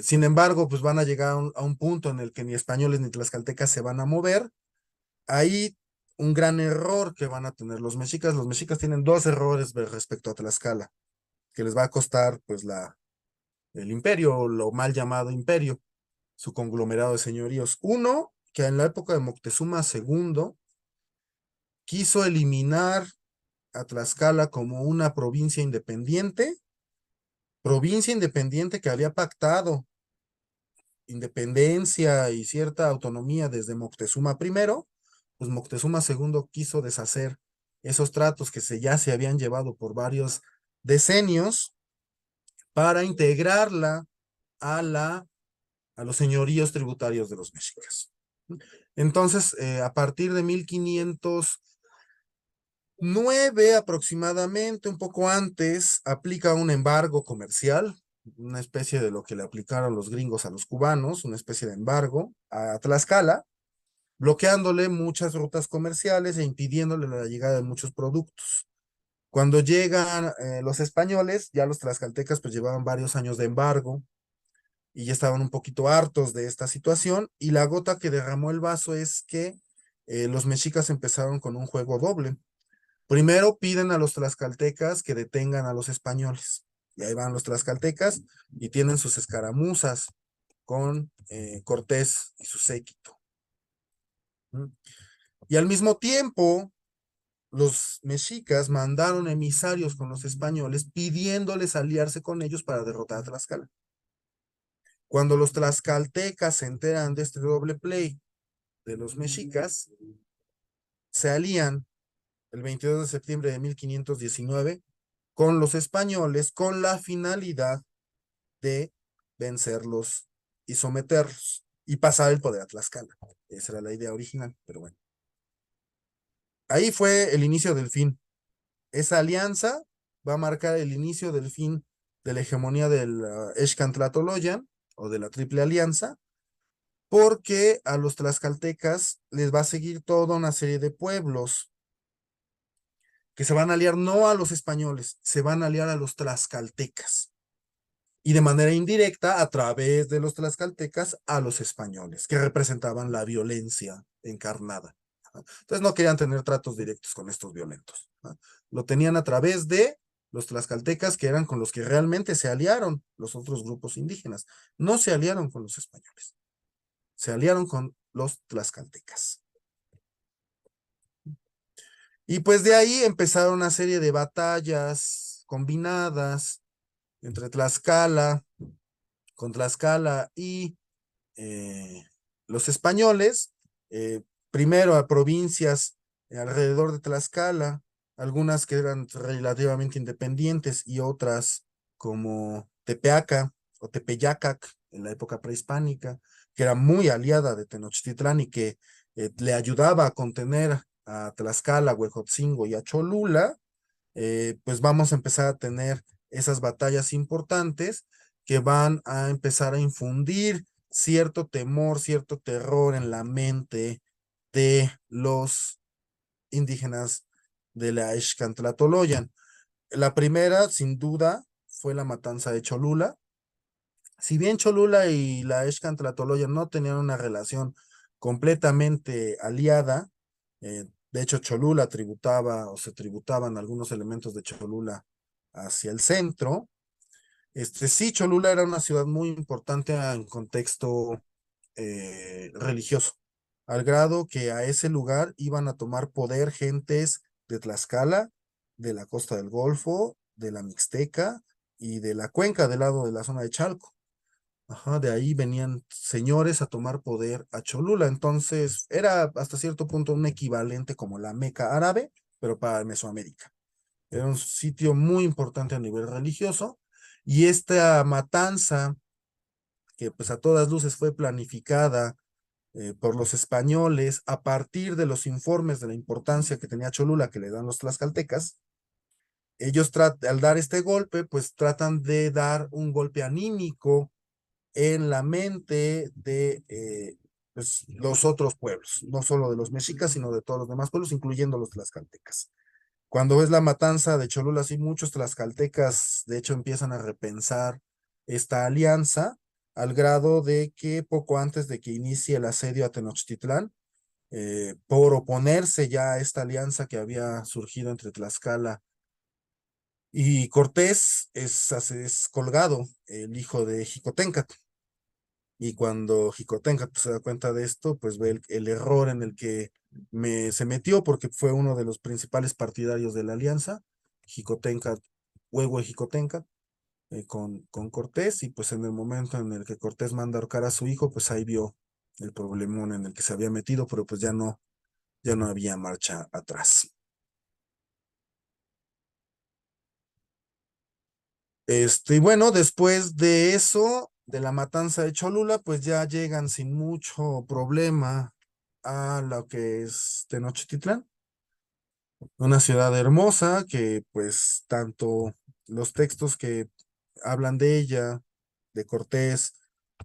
sin embargo, pues van a llegar a un punto en el que ni españoles ni tlaxcaltecas se van a mover. Ahí un gran error que van a tener los mexicas tienen dos errores respecto a Tlaxcala, que les va a costar pues el imperio, o lo mal llamado imperio, su conglomerado de señoríos. Uno, que en la época de Moctezuma II quiso eliminar a Tlaxcala como una provincia independiente que había pactado independencia y cierta autonomía desde Moctezuma I, pues Moctezuma II quiso deshacer esos tratos que ya se habían llevado por varios decenios para integrarla a la a los señoríos tributarios de los mexicas. Entonces, a partir de 1509 aproximadamente, un poco antes, aplica un embargo comercial, una especie de lo que le aplicaron los gringos a los cubanos, una especie de embargo a Tlaxcala, bloqueándole muchas rutas comerciales e impidiéndole la llegada de muchos productos. Cuando llegan los españoles, ya los tlaxcaltecas pues llevaban varios años de embargo y ya estaban un poquito hartos de esta situación, y la gota que derramó el vaso es que los mexicas empezaron con un juego doble. Primero piden a los tlaxcaltecas que detengan a los españoles, y ahí van los tlaxcaltecas y tienen sus escaramuzas con Cortés y su séquito. Y al mismo tiempo, los mexicas mandaron emisarios con los españoles pidiéndoles aliarse con ellos para derrotar a Tlaxcala. Cuando los tlaxcaltecas se enteran de este doble play de los mexicas, se alían el 22 de septiembre de 1519 con los españoles con la finalidad de vencerlos y someterlos y pasar el poder a Tlaxcala. Esa era la idea original, pero bueno. Ahí fue el inicio del fin. Esa alianza va a marcar el inicio del fin de la hegemonía del Excantlatoloyan o de la Triple Alianza, porque a los tlaxcaltecas les va a seguir toda una serie de pueblos que se van a aliar no a los españoles, se van a aliar a los tlaxcaltecas. Y de manera indirecta, a través de los tlaxcaltecas, a los españoles, que representaban la violencia encarnada. Entonces no querían tener tratos directos con estos violentos. Lo tenían a través de los tlaxcaltecas, que eran con los que realmente se aliaron los otros grupos indígenas. No se aliaron con los españoles, se aliaron con los tlaxcaltecas. Y pues de ahí empezaron una serie de batallas combinadas entre con Tlaxcala y los españoles, primero a provincias alrededor de Tlaxcala, algunas que eran relativamente independientes y otras como Tepeaca o Tepeyacac en la época prehispánica, que era muy aliada de Tenochtitlán y que le ayudaba a contener a Tlaxcala, Huejotzingo y a Cholula. Pues vamos a empezar a tener esas batallas importantes que van a empezar a infundir cierto temor, cierto terror en la mente de los indígenas de la Xcantlatoloyan. La primera, sin duda, fue la matanza de Cholula. Si bien Cholula y la Xcantlatoloyan no tenían una relación completamente aliada, de hecho Cholula tributaba o se tributaban algunos elementos de Cholula hacia el centro. Sí, Cholula era una ciudad muy importante en contexto religioso, al grado que a ese lugar iban a tomar poder gentes de Tlaxcala, de la costa del Golfo, de la Mixteca y de la cuenca del lado de la zona de Chalco. Ajá, de ahí venían señores a tomar poder a Cholula. Entonces, era hasta cierto punto un equivalente como la Meca árabe, pero para Mesoamérica. Era un sitio muy importante a nivel religioso. Y esta matanza, que pues a todas luces fue planificada por los españoles a partir de los informes de la importancia que tenía Cholula que le dan los tlaxcaltecas, ellos al dar este golpe, pues tratan de dar un golpe anímico en la mente de pues, los otros pueblos, no solo de los mexicas, sino de todos los demás pueblos, incluyendo los tlaxcaltecas. Cuando ves la matanza de Cholula, sí, muchos tlaxcaltecas, de hecho, empiezan a repensar esta alianza, al grado de que poco antes de que inicie el asedio a Tenochtitlán, por oponerse ya a esta alianza que había surgido entre Tlaxcala y Cortés, es colgado el hijo de Xicoténcatl. Y cuando Jicotenca pues, se da cuenta de esto, pues ve el error en el que se metió, porque fue uno de los principales partidarios de la alianza, Jicotenca, Huehue Jicotenca, con Cortés, y pues en el momento en el que Cortés manda ahorcar a su hijo, pues ahí vio el problemón en el que se había metido, pero pues ya no había marcha atrás. Y bueno, después de eso, de la matanza de Cholula, pues ya llegan sin mucho problema a lo que es Tenochtitlán, una ciudad hermosa que pues tanto los textos que hablan de ella, de Cortés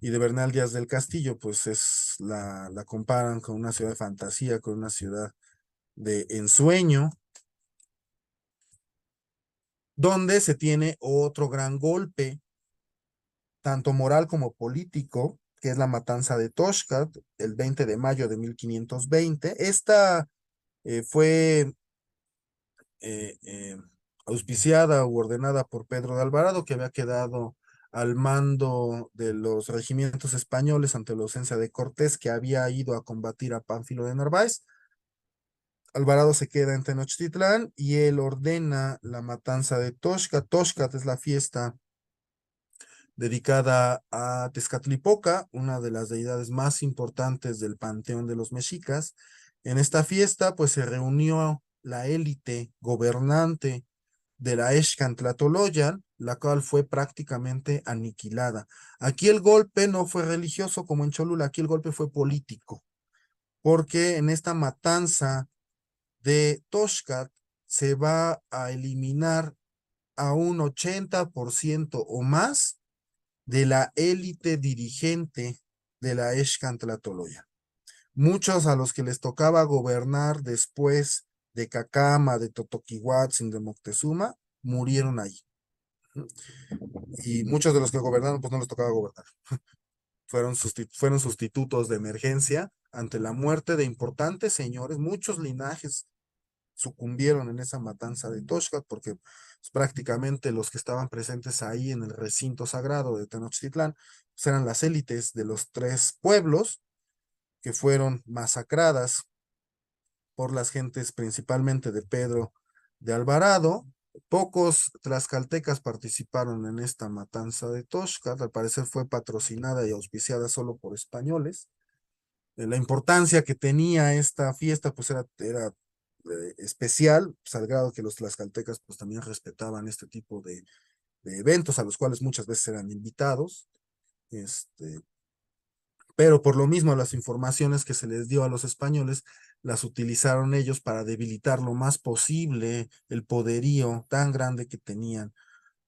y de Bernal Díaz del Castillo, pues la comparan con una ciudad de fantasía, con una ciudad de ensueño, donde se tiene otro gran golpe, tanto moral como político, que es la matanza de Toshkat, el 20 de mayo de 1520. Esta fue eh, eh, auspiciada u ordenada por Pedro de Alvarado, que había quedado al mando de los regimientos españoles ante la ausencia de Cortés, que había ido a combatir a Pánfilo de Narváez. Alvarado se queda en Tenochtitlán y él ordena la matanza de Toshkat. Toshkat es la fiesta dedicada a Tezcatlipoca, una de las deidades más importantes del panteón de los mexicas. En esta fiesta, pues se reunió la élite gobernante de la Excantlatoloyan, la cual fue prácticamente aniquilada. Aquí el golpe no fue religioso como en Cholula, aquí el golpe fue político, porque en esta matanza de Toshkat se va a eliminar a un 80% o más de la élite dirigente de la Excantlatoloya. Muchos a los que les tocaba gobernar después de Cacama, de Totoquihuatzin, de Moctezuma, murieron ahí. Y muchos de los que gobernaron, pues no les tocaba gobernar. Fueron sustitutos de emergencia ante la muerte de importantes señores. Muchos linajes sucumbieron en esa matanza de Toshkat, porque pues, prácticamente los que estaban presentes ahí en el recinto sagrado de Tenochtitlán pues, eran las élites de los tres pueblos que fueron masacradas por las gentes principalmente de Pedro de Alvarado. Pocos tlaxcaltecas participaron en esta matanza de Toshkat, al parecer fue patrocinada y auspiciada solo por españoles. La importancia que tenía esta fiesta pues era especial, pues, al grado que los tlaxcaltecas pues también respetaban este tipo de eventos a los cuales muchas veces eran invitados. Este, pero por lo mismo las informaciones que se les dio a los españoles las utilizaron ellos para debilitar lo más posible el poderío tan grande que tenían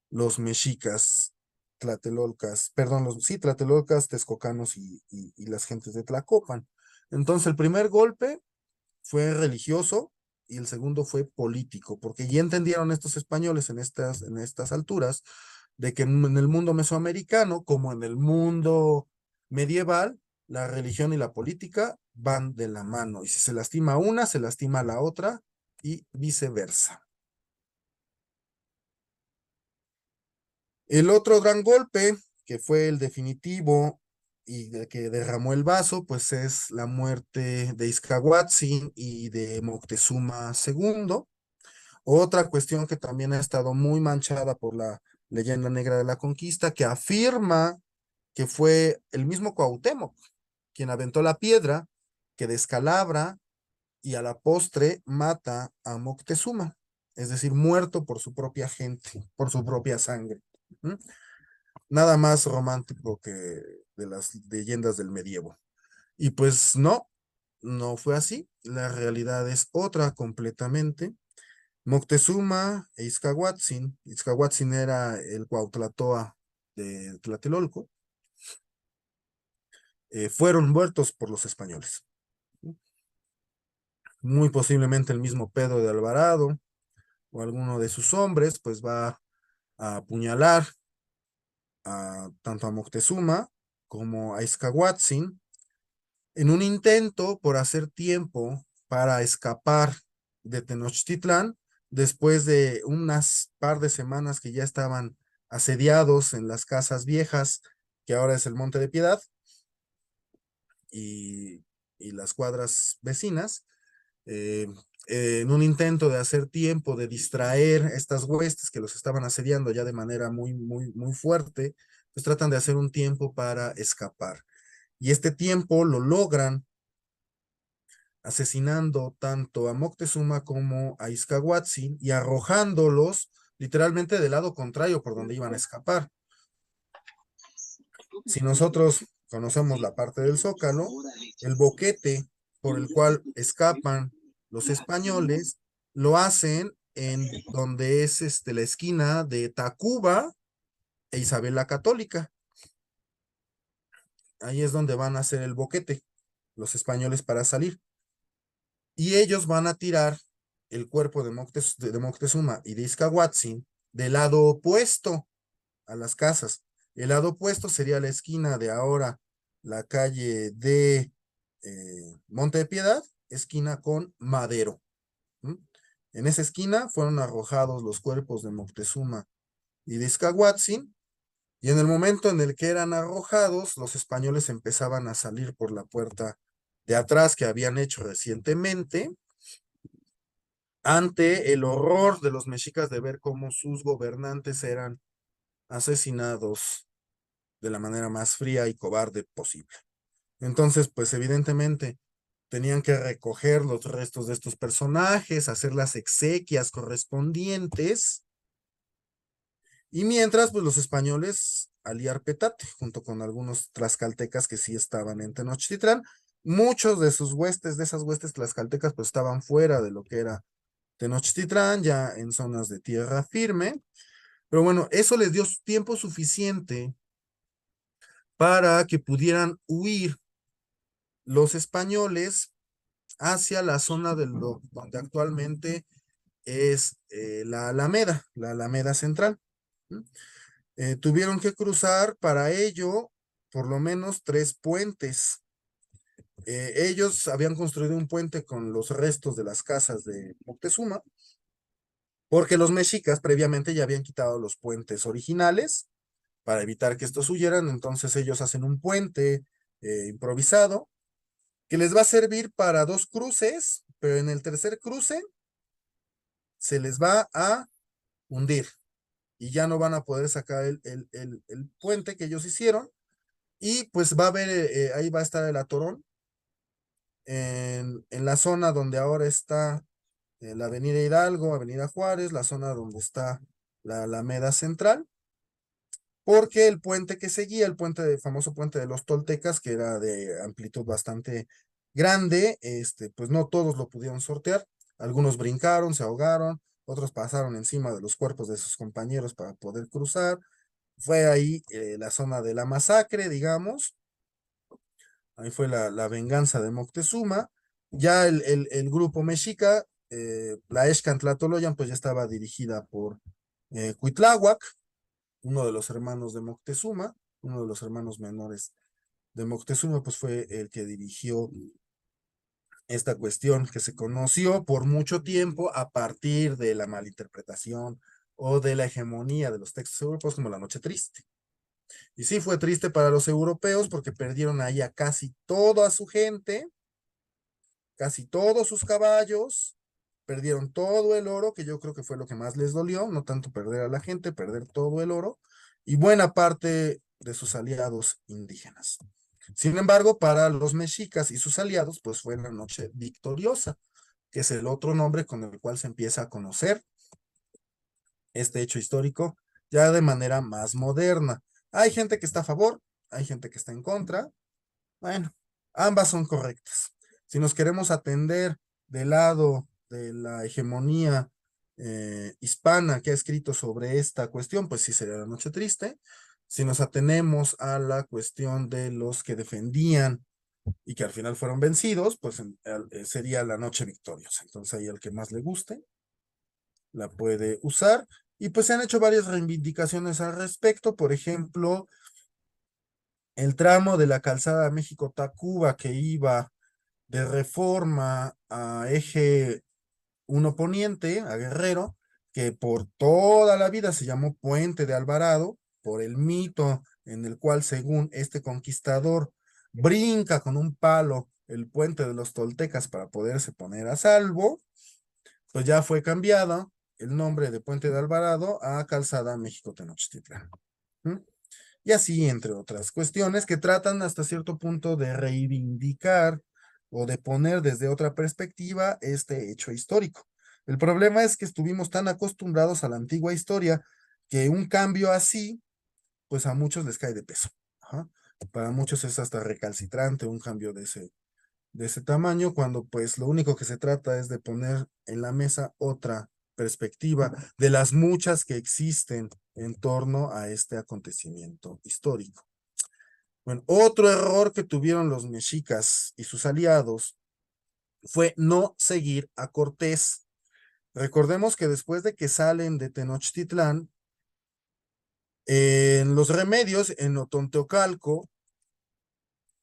los mexicas, tlatelolcas, perdón, sí, tlatelolcas, texcocanos y las gentes de Tlacopan. Entonces el primer golpe fue religioso y el segundo fue político, porque ya entendieron estos españoles en estas alturas de que en el mundo mesoamericano, como en el mundo medieval, la religión y la política van de la mano, y si se lastima una, se lastima la otra, y viceversa. El otro gran golpe, que fue el definitivo y que derramó el vaso, pues es la muerte de Izcahuatzin y de Moctezuma II. Otra cuestión que también ha estado muy manchada por la leyenda negra de la conquista, que afirma que fue el mismo Cuauhtémoc quien aventó la piedra, que descalabra y a la postre mata a Moctezuma, es decir, muerto por su propia gente, por su propia sangre. ¿Mm? Nada más romántico que de las leyendas del medievo. Y pues no, no fue así. La realidad es otra completamente. Moctezuma e Izcahuatzin era el Cuauhtlatoa de Tlatelolco, fueron muertos por los españoles. Muy posiblemente el mismo Pedro de Alvarado o alguno de sus hombres, pues va a apuñalar tanto a Moctezuma como a Izcahuatzin en un intento por hacer tiempo para escapar de Tenochtitlán después de unas par de semanas que ya estaban asediados en las casas viejas, que ahora es el Monte de Piedad, y, y las cuadras vecinas, eh, en un intento de hacer tiempo, de distraer estas huestes que los estaban asediando ya de manera muy fuerte, pues tratan de hacer un tiempo para escapar. Y este tiempo lo logran asesinando tanto a Moctezuma como a Izcahuatzin y arrojándolos literalmente del lado contrario por donde iban a escapar. Si nosotros conocemos la parte del Zócalo, el boquete por el cual escapan los españoles, lo hacen en donde es la esquina de Tacuba e Isabel la Católica. Ahí es donde van a hacer el boquete, los españoles para salir. Y ellos van a tirar el cuerpo de Moctezuma y de Izcahuatzin del lado opuesto a las casas. El lado opuesto sería la esquina de ahora, la calle de Monte de Piedad, esquina con Madero. ¿Mm? En esa esquina fueron arrojados los cuerpos de Moctezuma y de Izcahuatzin, y en el momento en el que eran arrojados, los españoles empezaban a salir por la puerta de atrás que habían hecho recientemente, ante el horror de los mexicas de ver cómo sus gobernantes eran asesinados de la manera más fría y cobarde posible. Entonces, pues evidentemente tenían que recoger los restos de estos personajes, hacer las exequias correspondientes, y mientras, pues los españoles aliar petate, junto con algunos tlaxcaltecas que sí estaban en Tenochtitlán. Muchos de sus huestes, de esas huestes tlaxcaltecas, pues estaban fuera de lo que era Tenochtitlán, ya en zonas de tierra firme. Pero bueno, eso les dio tiempo suficiente para que pudieran huir los españoles hacia la zona donde actualmente es la Alameda Central. ¿Mm? Tuvieron que cruzar para ello por lo menos 3 puentes. Ellos habían construido un puente con los restos de las casas de Moctezuma, porque los mexicas previamente ya habían quitado los puentes originales para evitar que estos huyeran. Entonces ellos hacen un puente improvisado que les va a servir para 2 cruces, pero en el tercer cruce se les va a hundir y ya no van a poder sacar el puente que ellos hicieron. Y pues va a haber, ahí va a estar el atorón en la zona donde ahora está la Avenida Hidalgo, Avenida Juárez, la zona donde está la Alameda Central, porque el puente que seguía, el famoso puente de los Toltecas, que era de amplitud bastante grande, pues no todos lo pudieron sortear. Algunos brincaron, se ahogaron, otros pasaron encima de los cuerpos de sus compañeros para poder cruzar. Fue ahí la zona de la masacre, digamos. Ahí fue la venganza de Moctezuma. Ya el grupo mexica, la Excantlatoloyan, pues ya estaba dirigida por Cuitláhuac, uno de los hermanos de Moctezuma, uno de los hermanos menores de Moctezuma, pues fue el que dirigió esta cuestión que se conoció por mucho tiempo a partir de la malinterpretación o de la hegemonía de los textos europeos como la Noche Triste. Y sí fue triste para los europeos porque perdieron ahí a casi toda su gente, casi todos sus caballos, perdieron todo el oro, que yo creo que fue lo que más les dolió, no tanto perder a la gente, perder todo el oro, y buena parte de sus aliados indígenas. Sin embargo, para los mexicas y sus aliados, pues fue la noche victoriosa, que es el otro nombre con el cual se empieza a conocer este hecho histórico ya de manera más moderna. Hay gente que está a favor, hay gente que está en contra. Bueno, ambas son correctas. Si nos queremos atender del lado de la hegemonía hispana que ha escrito sobre esta cuestión, pues sí sería la Noche Triste. Si nos atenemos a la cuestión de los que defendían y que al final fueron vencidos, pues sería la Noche Victoriosa. Entonces ahí el que más le guste la puede usar. Y pues se han hecho varias reivindicaciones al respecto. Por ejemplo, el tramo de la calzada México-Tacuba que iba de Reforma a Eje 1 Poniente, a Guerrero, que por toda la vida se llamó Puente de Alvarado, por el mito en el cual, según este conquistador, brinca con un palo el puente de los toltecas para poderse poner a salvo, pues ya fue cambiado el nombre de Puente de Alvarado a Calzada México-Tenochtitlán. ¿Mm? Y así, entre otras cuestiones que tratan hasta cierto punto de reivindicar o de poner desde otra perspectiva este hecho histórico. El problema es que estuvimos tan acostumbrados a la antigua historia que un cambio así, pues a muchos les cae de peso. Ajá. Para muchos es hasta recalcitrante un cambio de ese tamaño, cuando pues lo único que se trata es de poner en la mesa otra perspectiva de las muchas que existen en torno a este acontecimiento histórico. Bueno, otro error que tuvieron los mexicas y sus aliados fue no seguir a Cortés. Recordemos que después de que salen de Tenochtitlán, en los remedios, en Otonteocalco,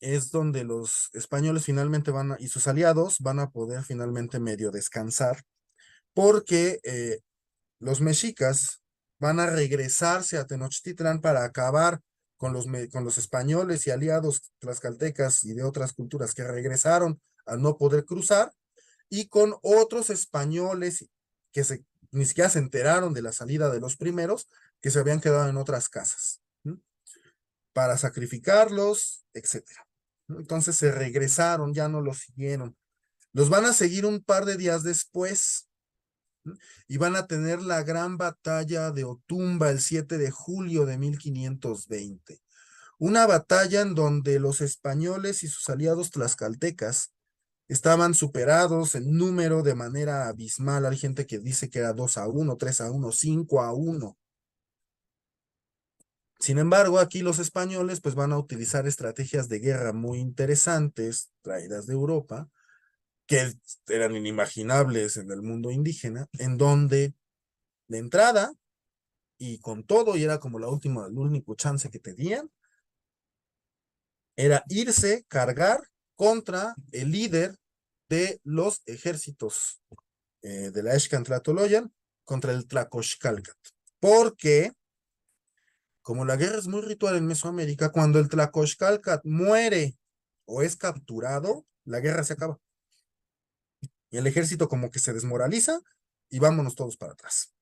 es donde los españoles finalmente y sus aliados van a poder finalmente medio descansar, porque los mexicas van a regresarse a Tenochtitlán para acabar con los españoles y aliados tlaxcaltecas y de otras culturas que regresaron al no poder cruzar, y con otros españoles que ni siquiera se enteraron de la salida de los primeros, que se habían quedado en otras casas, ¿sí? Para sacrificarlos, etcétera. Entonces se regresaron, ya no los siguieron. Los van a seguir un par de días después, ¿sí? Y van a tener la gran batalla de Otumba el 7 de julio de 1520. Una batalla en donde los españoles y sus aliados tlaxcaltecas estaban superados en número de manera abismal. Hay gente que dice que era 2-1, 3-1, 5-1. Sin embargo, aquí los españoles pues van a utilizar estrategias de guerra muy interesantes traídas de Europa, que eran inimaginables en el mundo indígena, en donde de entrada y con todo, y era como el único chance que tenían, era irse, cargar contra el líder de los ejércitos de la Excantlatoloyan contra el Tlacoxcalcat. Porque, como la guerra es muy ritual en Mesoamérica, cuando el Tlacoxcalcat muere o es capturado, la guerra se acaba. Y el ejército como que se desmoraliza y vámonos todos para atrás.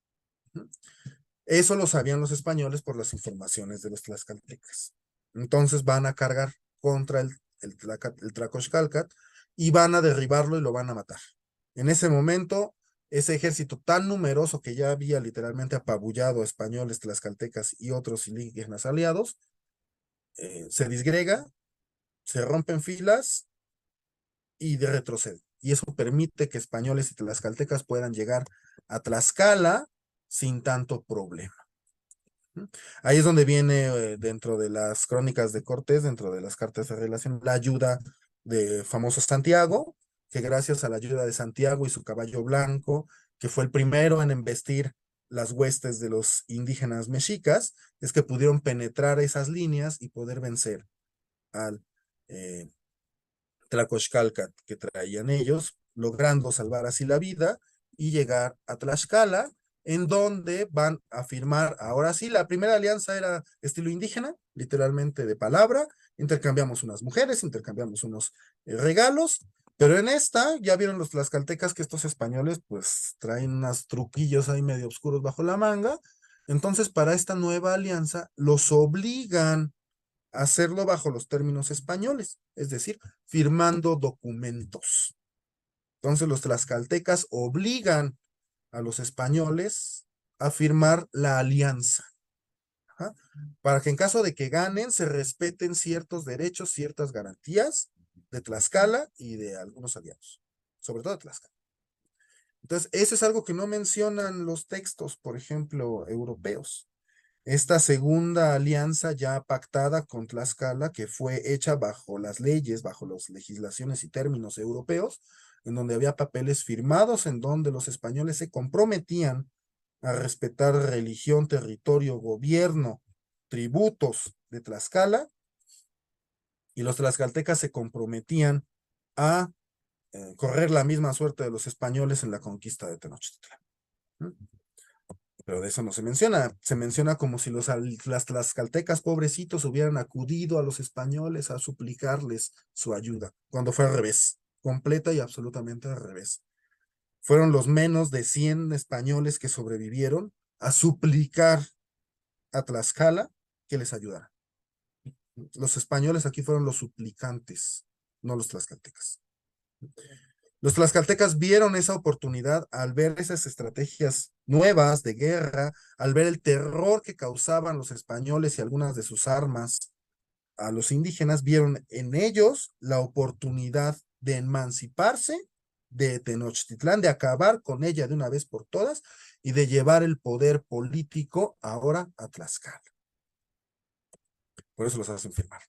Eso lo sabían los españoles por las informaciones de los tlaxcaltecas. Entonces van a cargar contra el Tlacoxcalcat y van a derribarlo y lo van a matar. En ese momento, ese ejército tan numeroso que ya había literalmente apabullado a españoles, tlaxcaltecas y otros indígenas aliados, se disgrega, se rompen filas y retrocede. Y eso permite que españoles y tlaxcaltecas puedan llegar a Tlaxcala sin tanto problema. Ahí es donde viene, dentro de las crónicas de Cortés, dentro de las cartas de relación, la ayuda de famoso Santiago, que gracias a la ayuda de Santiago y su caballo blanco, que fue el primero en embestir las huestes de los indígenas mexicas, es que pudieron penetrar esas líneas y poder vencer al Tlacoxcalcat que traían ellos, logrando salvar así la vida y llegar a Tlaxcala, en donde van a firmar, ahora sí, la primera alianza era estilo indígena, literalmente de palabra, intercambiamos unas mujeres, intercambiamos unos regalos, pero en esta ya vieron los tlaxcaltecas que estos españoles pues traen unos truquillos ahí medio oscuros bajo la manga, entonces para esta nueva alianza los obligan hacerlo bajo los términos españoles, es decir, firmando documentos. Entonces los tlaxcaltecas obligan a los españoles a firmar la alianza, ¿ja? Para que en caso de que ganen se respeten ciertos derechos, ciertas garantías de Tlaxcala y de algunos aliados, sobre todo de Tlaxcala. Entonces, eso es algo que no mencionan los textos, por ejemplo, europeos. Esta segunda alianza ya pactada con Tlaxcala, que fue hecha bajo las leyes, bajo las legislaciones y términos europeos, en donde había papeles firmados, en donde los españoles se comprometían a respetar religión, territorio, gobierno, tributos de Tlaxcala, y los tlaxcaltecas se comprometían a correr la misma suerte de los españoles en la conquista de Tenochtitlán. Pero de eso no se menciona. Se menciona como si las tlaxcaltecas pobrecitos hubieran acudido a los españoles a suplicarles su ayuda, cuando fue al revés, completa y absolutamente al revés. Fueron los menos de 100 españoles que sobrevivieron a suplicar a Tlaxcala que les ayudara. Los españoles aquí fueron los suplicantes, no los tlaxcaltecas. Los tlaxcaltecas vieron esa oportunidad al ver esas estrategias nuevas de guerra, al ver el terror que causaban los españoles y algunas de sus armas a los indígenas, vieron en ellos la oportunidad de emanciparse de Tenochtitlán, de acabar con ella de una vez por todas y de llevar el poder político ahora a Tlaxcala. Por eso los hacen firmar.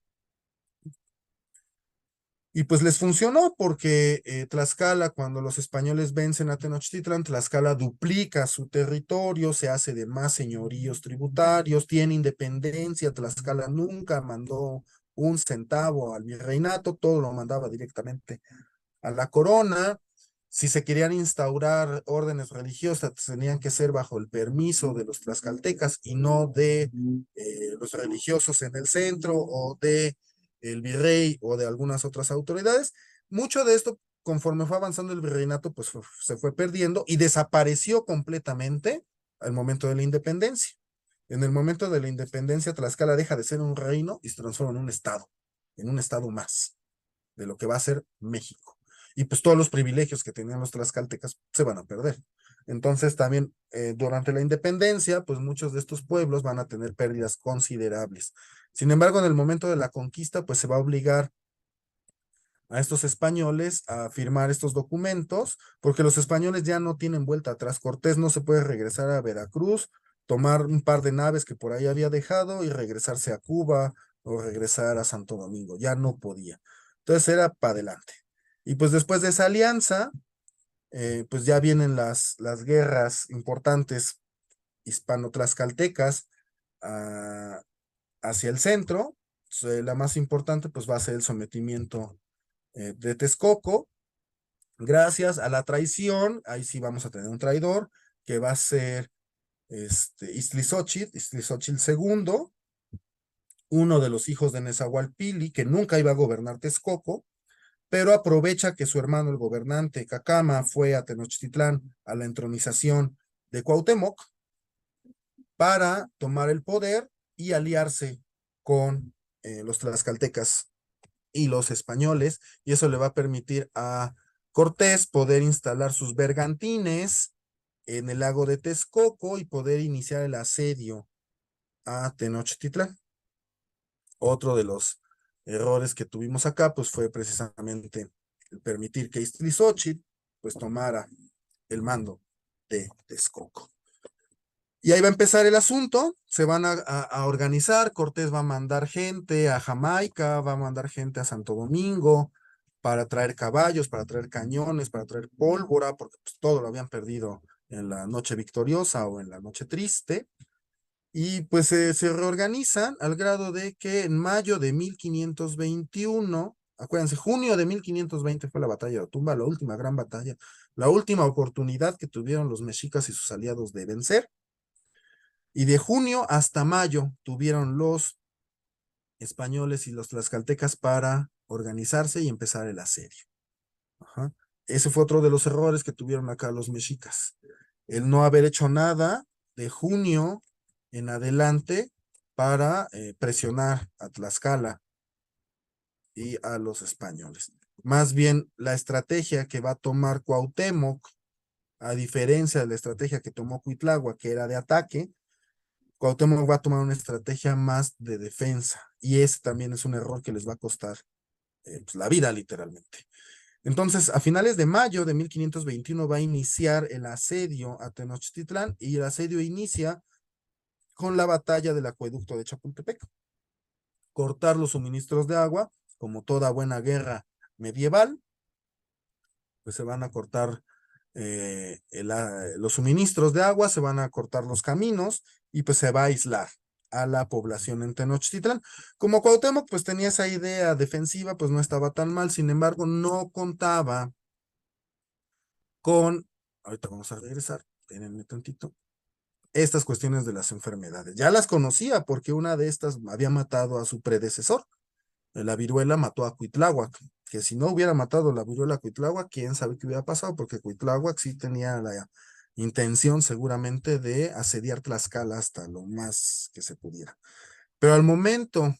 Y pues les funcionó porque Tlaxcala, cuando los españoles vencen a Tenochtitlan, Tlaxcala duplica su territorio, se hace de más señoríos tributarios, tiene independencia. Tlaxcala nunca mandó un centavo al virreinato, todo lo mandaba directamente a la corona. Si se querían instaurar órdenes religiosas, tenían que ser bajo el permiso de los tlaxcaltecas y no de los religiosos en el centro o de el virrey o de algunas otras autoridades. Mucho de esto, conforme fue avanzando el virreinato, pues se fue perdiendo y desapareció completamente al momento de la independencia. En el momento de la independencia, Tlaxcala deja de ser un reino y se transforma en un estado más de lo que va a ser México. Y pues todos los privilegios que tenían los tlaxcaltecas se van a perder. Entonces también durante la independencia, pues muchos de estos pueblos van a tener pérdidas considerables. Sin embargo, en el momento de la conquista, pues se va a obligar a estos españoles a firmar estos documentos, porque los españoles ya no tienen vuelta atrás. Cortés no se puede regresar a Veracruz, tomar un par de naves que por ahí había dejado y regresarse a Cuba o regresar a Santo Domingo. Ya no podía. Entonces era para adelante. Y pues después de esa alianza, pues ya vienen las guerras importantes hispano-tlaxcaltecas hacia el centro. La más importante pues va a ser el sometimiento de Texcoco. Gracias a la traición, ahí sí vamos a tener un traidor, que va a ser Iztlizóchitl II, uno de los hijos de Nezahualpili, que nunca iba a gobernar Texcoco, pero aprovecha que su hermano, el gobernante Cacama, fue a Tenochtitlán a la entronización de Cuauhtémoc para tomar el poder y aliarse con los tlaxcaltecas y los españoles, y eso le va a permitir a Cortés poder instalar sus bergantines en el lago de Texcoco y poder iniciar el asedio a Tenochtitlán. Otro de los errores que tuvimos acá, pues fue precisamente el permitir que Iztlizóchitl pues tomara el mando de Texcoco. Y ahí va a empezar el asunto, se van a organizar, Cortés va a mandar gente a Jamaica, va a mandar gente a Santo Domingo para traer caballos, para traer cañones, para traer pólvora, porque pues, todo lo habían perdido en la noche victoriosa o en la noche triste. Y pues se reorganizan al grado de que en mayo de 1521, acuérdense, junio de 1520 fue la batalla de Otumba, la última gran batalla, la última oportunidad que tuvieron los mexicas y sus aliados de vencer. Y de junio hasta mayo tuvieron los españoles y los tlaxcaltecas para organizarse y empezar el asedio. Ajá. Ese fue otro de los errores que tuvieron acá los mexicas. El no haber hecho nada de junio en adelante para presionar a Tlaxcala y a los españoles. Más bien, la estrategia que va a tomar Cuauhtémoc, a diferencia de la estrategia que tomó Cuitláhuac, que era de ataque, Cuauhtémoc va a tomar una estrategia más de defensa. Y ese también es un error que les va a costar pues, la vida, literalmente. Entonces, a finales de mayo de 1521 va a iniciar el asedio a Tenochtitlán y el asedio inicia con la batalla del acueducto de Chapultepec. Cortar los suministros de agua, como toda buena guerra medieval, pues se van a cortar los suministros de agua, se van a cortar los caminos y pues se va a aislar a la población en Tenochtitlán. Como Cuauhtémoc pues tenía esa idea defensiva, pues no estaba tan mal, sin embargo no contaba con, ahorita vamos a regresar, espérenme tantito, estas cuestiones de las enfermedades. Ya las conocía porque una de estas había matado a su predecesor. La viruela mató a Cuitláhuac, que si no hubiera matado la viruela a Cuitláhuac, quién sabe qué hubiera pasado, porque Cuitláhuac sí tenía la intención seguramente de asediar Tlaxcala hasta lo más que se pudiera. Pero al momento,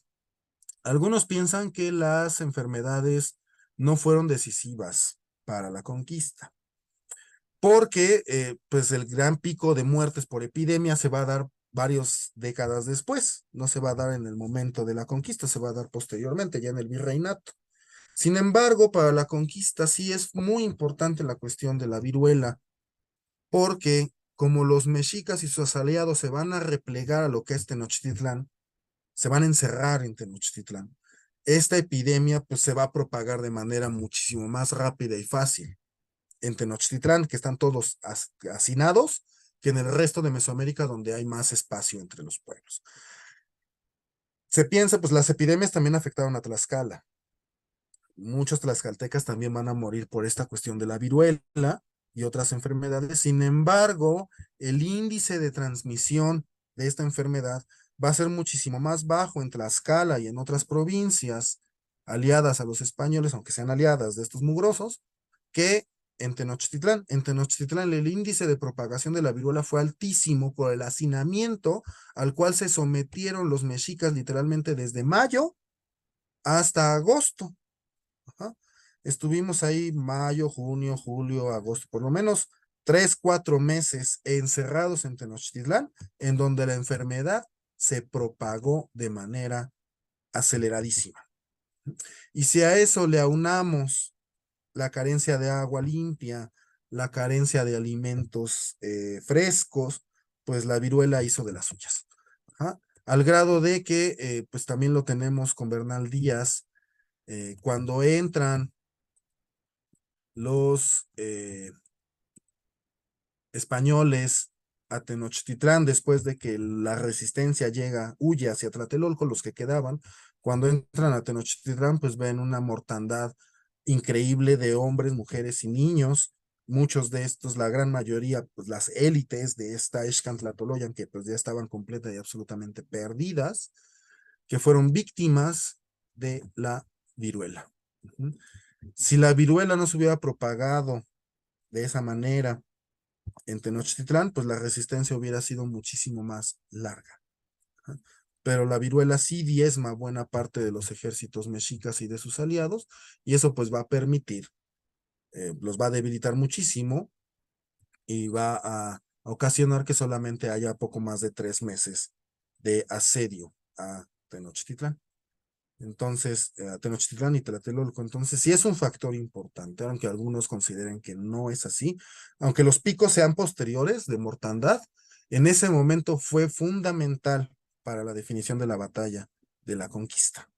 algunos piensan que las enfermedades no fueron decisivas para la conquista, porque pues el gran pico de muertes por epidemia se va a dar varias décadas después, no se va a dar en el momento de la conquista, se va a dar posteriormente, ya en el virreinato. Sin embargo, para la conquista sí es muy importante la cuestión de la viruela, porque como los mexicas y sus aliados se van a replegar a lo que es Tenochtitlán, se van a encerrar en Tenochtitlán, esta epidemia pues se va a propagar de manera muchísimo más rápida y fácil en Tenochtitlán, que están todos hacinados, que en el resto de Mesoamérica, donde hay más espacio entre los pueblos. Se piensa, pues las epidemias también afectaron a Tlaxcala. Muchos tlaxcaltecas también van a morir por esta cuestión de la viruela y otras enfermedades. Sin embargo, el índice de transmisión de esta enfermedad va a ser muchísimo más bajo en Tlaxcala y en otras provincias aliadas a los españoles, aunque sean aliadas de estos mugrosos, que en Tenochtitlán. En Tenochtitlán el índice de propagación de la viruela fue altísimo por el hacinamiento al cual se sometieron los mexicas literalmente desde mayo hasta agosto. Ajá. Estuvimos ahí mayo, junio, julio, agosto, por lo menos 3, 4 meses encerrados en Tenochtitlán, en donde la enfermedad se propagó de manera aceleradísima. Y si a eso le aunamos la carencia de agua limpia, la carencia de alimentos frescos, pues la viruela hizo de las suyas. Ajá. Al grado de que, pues también lo tenemos con Bernal Díaz, cuando entran los españoles a Tenochtitlán después de que la resistencia huye hacia Tlatelolco, los que quedaban, cuando entran a Tenochtitlán, pues ven una mortandad increíble de hombres, mujeres y niños. Muchos de estos, la gran mayoría, pues las élites de esta Xcantlatoloyan, que pues ya estaban completa y absolutamente perdidas, que fueron víctimas de la viruela. Si la viruela no se hubiera propagado de esa manera en Tenochtitlán, pues la resistencia hubiera sido muchísimo más larga. Pero la viruela sí diezma buena parte de los ejércitos mexicas y de sus aliados, y eso pues va a permitir, los va a debilitar muchísimo y va a ocasionar que solamente haya poco más de 3 meses de asedio a Tenochtitlán. Entonces, Tenochtitlán y Tlatelolco. Entonces, sí es un factor importante, aunque algunos consideren que no es así. Aunque los picos sean posteriores de mortandad, en ese momento fue fundamental para la definición de la batalla de la conquista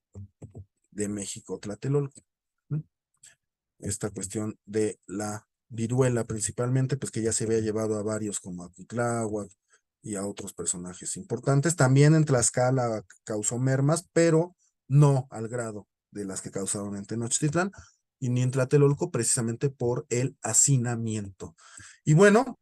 de México, Tlatelolco. Esta cuestión de la viruela principalmente, pues que ya se había llevado a varios como a Cuitláhuac y a otros personajes importantes. También en Tlaxcala causó mermas, pero no al grado de las que causaron en Tenochtitlán y ni en Tlatelolco, precisamente por el hacinamiento. Y bueno,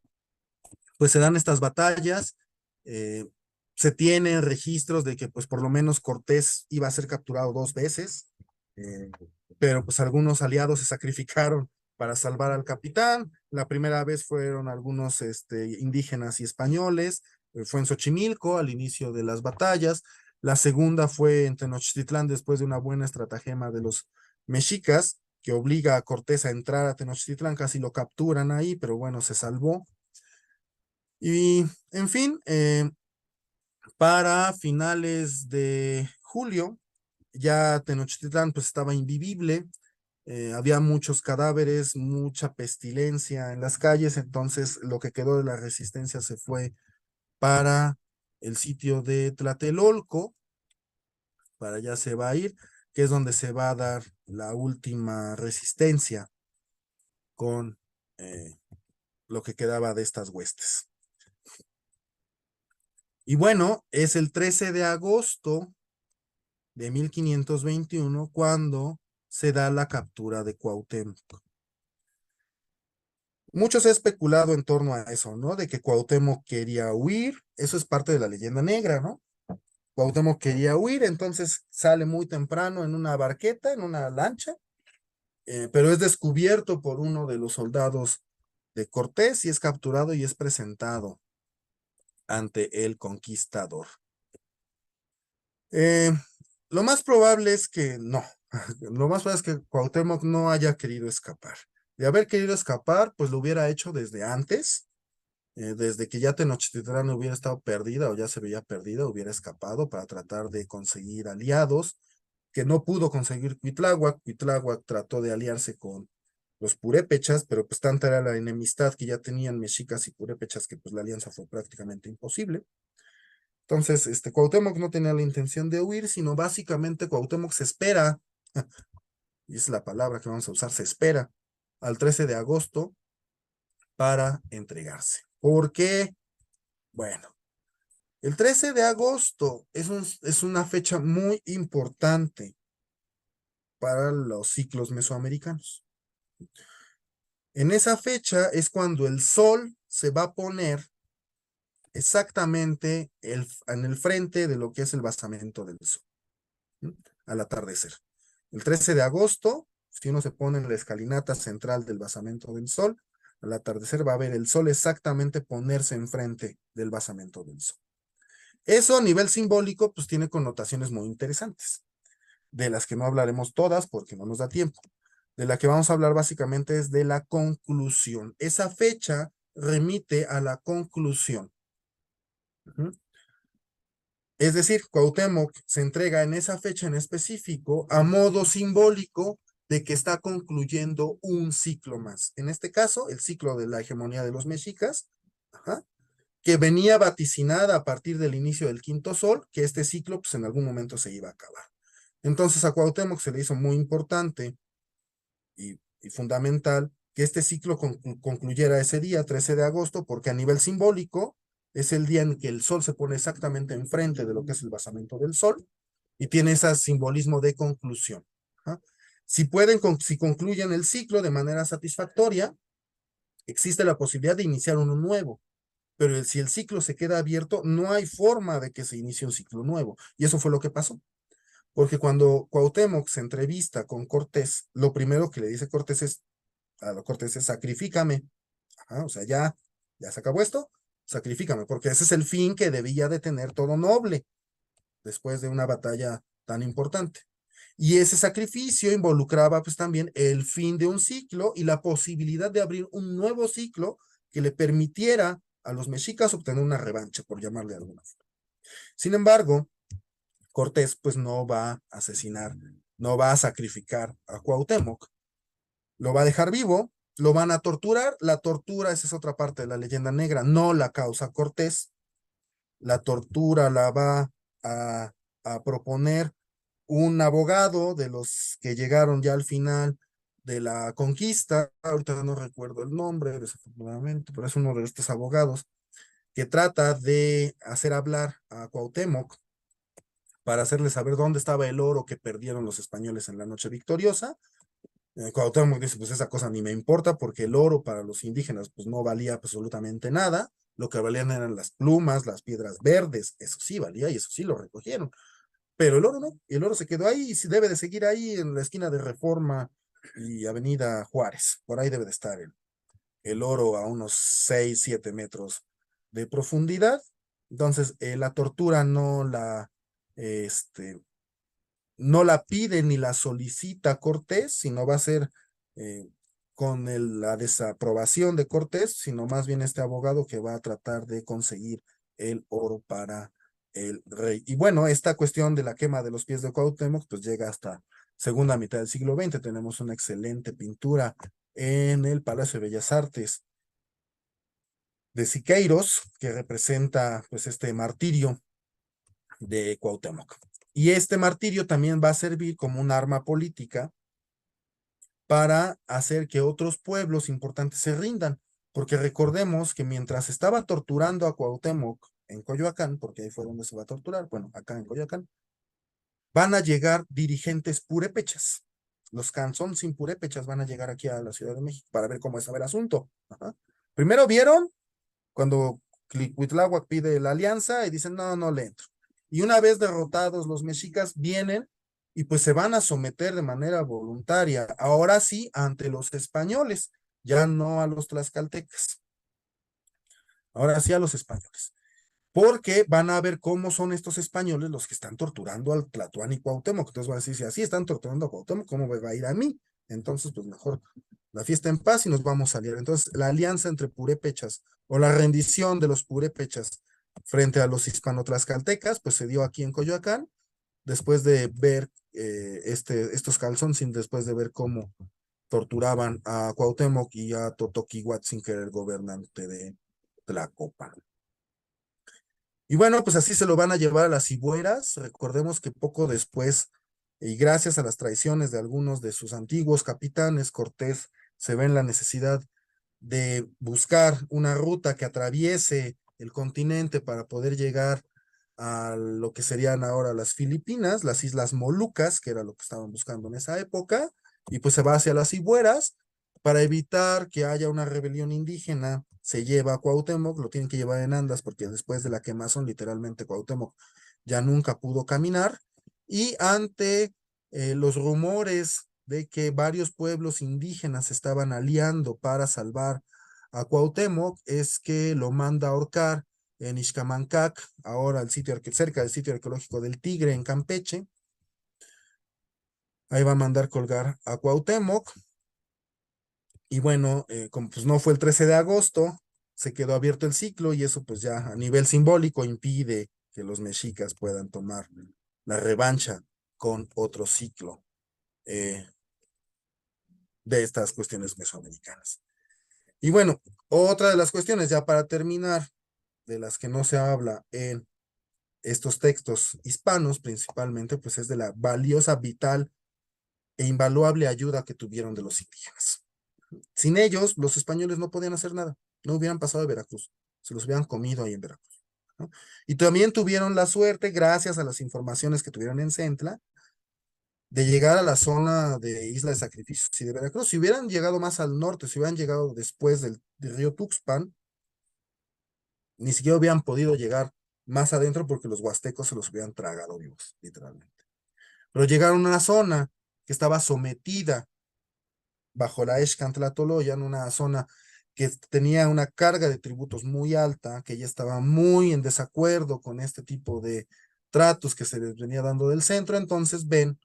pues se dan estas batallas, eh, se tienen registros de que pues por lo menos Cortés iba a ser capturado 2 veces, eh, pero pues algunos aliados se sacrificaron para salvar al capitán. La primera vez fueron algunos indígenas y españoles, fue en Xochimilco al inicio de las batallas. La segunda fue en Tenochtitlán después de una buena estratagema de los mexicas que obliga a Cortés a entrar a Tenochtitlán, casi lo capturan ahí, pero bueno, se salvó. Y en fin, para finales de julio, ya Tenochtitlán pues estaba invivible, había muchos cadáveres, mucha pestilencia en las calles, entonces lo que quedó de la resistencia se fue para el sitio de Tlatelolco, para allá se va a ir, que es donde se va a dar la última resistencia con lo que quedaba de estas huestes. Y bueno, es el 13 de agosto de 1521 cuando se da la captura de Cuauhtémoc. Mucho se ha especulado en torno a eso, ¿no? De que Cuauhtémoc quería huir, eso es parte de la leyenda negra, ¿no? Cuauhtémoc quería huir, entonces sale muy temprano en una barqueta, en una lancha, pero es descubierto por uno de los soldados de Cortés y es capturado y es presentado ante el conquistador. Eh, lo más probable es que no. Lo más probable es que Cuauhtémoc no haya querido escapar. De haber querido escapar, pues lo hubiera hecho desde antes. desde que ya Tenochtitlán hubiera estado perdida o ya se veía perdida, hubiera escapado para tratar de conseguir aliados, que no pudo conseguir Cuitláhuac. Cuitláhuac trató de aliarse con los purépechas, pero pues tanta era la enemistad que ya tenían mexicas y purépechas que pues la alianza fue prácticamente imposible. Entonces, Cuauhtémoc no tenía la intención de huir, sino básicamente Cuauhtémoc se espera, y es la palabra que vamos a usar, se espera al 13 de agosto para entregarse. ¿Por qué? Bueno, el 13 de agosto es una fecha muy importante para los ciclos mesoamericanos. En esa fecha es cuando el sol se va a poner exactamente en el frente de lo que es el basamento del sol, ¿sí? Al atardecer. El 13 de agosto, si uno se pone en la escalinata central del basamento del sol, al atardecer va a ver el sol exactamente ponerse enfrente del basamento del sol. Eso a nivel simbólico, pues tiene connotaciones muy interesantes, de las que no hablaremos todas porque no nos da tiempo. De la que vamos a hablar básicamente es de la conclusión. Esa fecha remite a la conclusión. Es decir, Cuauhtémoc se entrega en esa fecha en específico a modo simbólico de que está concluyendo un ciclo más. En este caso, el ciclo de la hegemonía de los mexicas, que venía vaticinada a partir del inicio del quinto sol, que este ciclo pues en algún momento se iba a acabar. Entonces a Cuauhtémoc se le hizo muy importante y fundamental que este ciclo concluyera ese día, 13 de agosto, porque a nivel simbólico es el día en que el sol se pone exactamente enfrente de lo que es el basamento del sol y tiene ese simbolismo de conclusión. Si pueden, si concluyen el ciclo de manera satisfactoria, existe la posibilidad de iniciar uno nuevo. Pero si el ciclo se queda abierto, no hay forma de que se inicie un ciclo nuevo. Y eso fue lo que pasó. Porque cuando Cuauhtémoc se entrevista con Cortés, lo primero que le dice Cortés es, a Cortés es, sacrifícame. O sea, ya se acabó esto, sacrifícame, porque ese es el fin que debía de tener todo noble después de una batalla tan importante. Y ese sacrificio involucraba pues también el fin de un ciclo y la posibilidad de abrir un nuevo ciclo que le permitiera a los mexicas obtener una revancha, por llamarle de alguna forma. Sin embargo, Cortés pues no va a asesinar, no va a sacrificar a Cuauhtémoc, lo va a dejar vivo, lo van a torturar. La tortura, esa es otra parte de la leyenda negra, no la causa Cortés. La tortura la va a, a proponer un abogado de los que llegaron ya al final de la conquista. Ahorita no recuerdo el nombre, desafortunadamente, pero es uno de estos abogados que trata de hacer hablar a Cuauhtémoc para hacerle saber dónde estaba el oro que perdieron los españoles en la noche victoriosa. Cuauhtémoc dice, pues esa cosa ni me importa porque el oro para los indígenas pues no valía absolutamente nada, lo que valían eran las plumas, las piedras verdes, eso sí valía y eso sí lo recogieron, pero el oro no, y el oro se quedó ahí y si debe de seguir ahí en la esquina de Reforma y Avenida Juárez, por ahí debe de estar el oro a unos 6, 7 metros de profundidad. Entonces la tortura este, no la pide ni la solicita Cortés, sino va a ser eh, con la desaprobación de Cortés, sino más bien este abogado que va a tratar de conseguir el oro para el rey. Y bueno, esta cuestión de la quema de los pies de Cuauhtémoc, pues llega hasta segunda mitad del siglo XX. Tenemos una excelente pintura en el Palacio de Bellas Artes de Siqueiros, que representa pues este martirio de Cuauhtémoc. Y este martirio también va a servir como un arma política para hacer que otros pueblos importantes se rindan, porque recordemos que mientras estaba torturando a Cuauhtémoc en Coyoacán, porque ahí fue donde se va a torturar, bueno, acá en Coyoacán, van a llegar dirigentes purépechas. Los canzón sin purépechas van a llegar aquí a la Ciudad de México para ver cómo estaba el asunto. Primero vieron cuando Cuitláhuac pide la alianza y dicen, no, no le entro. Y una vez derrotados los mexicas, vienen y pues se van a someter de manera voluntaria, ahora sí, ante los españoles, ya no a los tlaxcaltecas, ahora sí a los españoles. Porque van a ver cómo son estos españoles los que están torturando al Tlatoani y Cuauhtémoc. Entonces van a decir, si así están torturando a Cuauhtémoc, ¿cómo me va a ir a mí? Entonces, pues mejor la fiesta en paz y nos vamos a aliar. Entonces, la alianza entre purépechas o la rendición de los purépechas frente a los hispano-tlaxcaltecas, pues se dio aquí en Coyoacán, después de ver estos calzoncillos, después de ver cómo torturaban a Cuauhtémoc y a Totoquihuatzin, que era el gobernante de Tlacopan. Y bueno, pues así se lo van a llevar a las Cibueras. Recordemos que poco después, y gracias a las traiciones de algunos de sus antiguos capitanes, Cortés se ve en la necesidad de buscar una ruta que atraviese el continente para poder llegar a lo que serían ahora las Filipinas, las Islas Molucas, que era lo que estaban buscando en esa época, y pues se va hacia las Cibueras para evitar que haya una rebelión indígena. Se lleva a Cuauhtémoc, lo tienen que llevar en andas porque después de la quemazón, literalmente Cuauhtémoc ya nunca pudo caminar, y ante los rumores de que varios pueblos indígenas se estaban aliando para salvar a Cuauhtémoc, es que lo manda a ahorcar en Ixcamancac, ahora el sitio, cerca del sitio arqueológico del Tigre en Campeche. Ahí va a mandar colgar a Cuauhtémoc. Y bueno, como pues no fue el 13 de agosto, se quedó abierto el ciclo y eso pues ya a nivel simbólico impide que los mexicas puedan tomar la revancha con otro ciclo eh, de estas cuestiones mesoamericanas. Y bueno, otra de las cuestiones, ya para terminar, de las que no se habla en estos textos hispanos principalmente, pues es de la valiosa, vital e invaluable ayuda que tuvieron de los indígenas. Sin ellos, los españoles no podían hacer nada, no hubieran pasado de Veracruz, se los hubieran comido ahí en Veracruz, ¿no? Y también tuvieron la suerte, gracias a las informaciones que tuvieron en Centla, de llegar a la zona de Isla de Sacrificios y de Veracruz. Si hubieran llegado más al norte, si hubieran llegado después del río Tuxpan, ni siquiera hubieran podido llegar más adentro porque los huastecos se los hubieran tragado vivos, literalmente. Pero llegaron a una zona que estaba sometida bajo la Excantlatoloyan, una zona que tenía una carga de tributos muy alta, que ya estaba muy en desacuerdo con este tipo de tratos que se les venía dando del centro. Entonces ven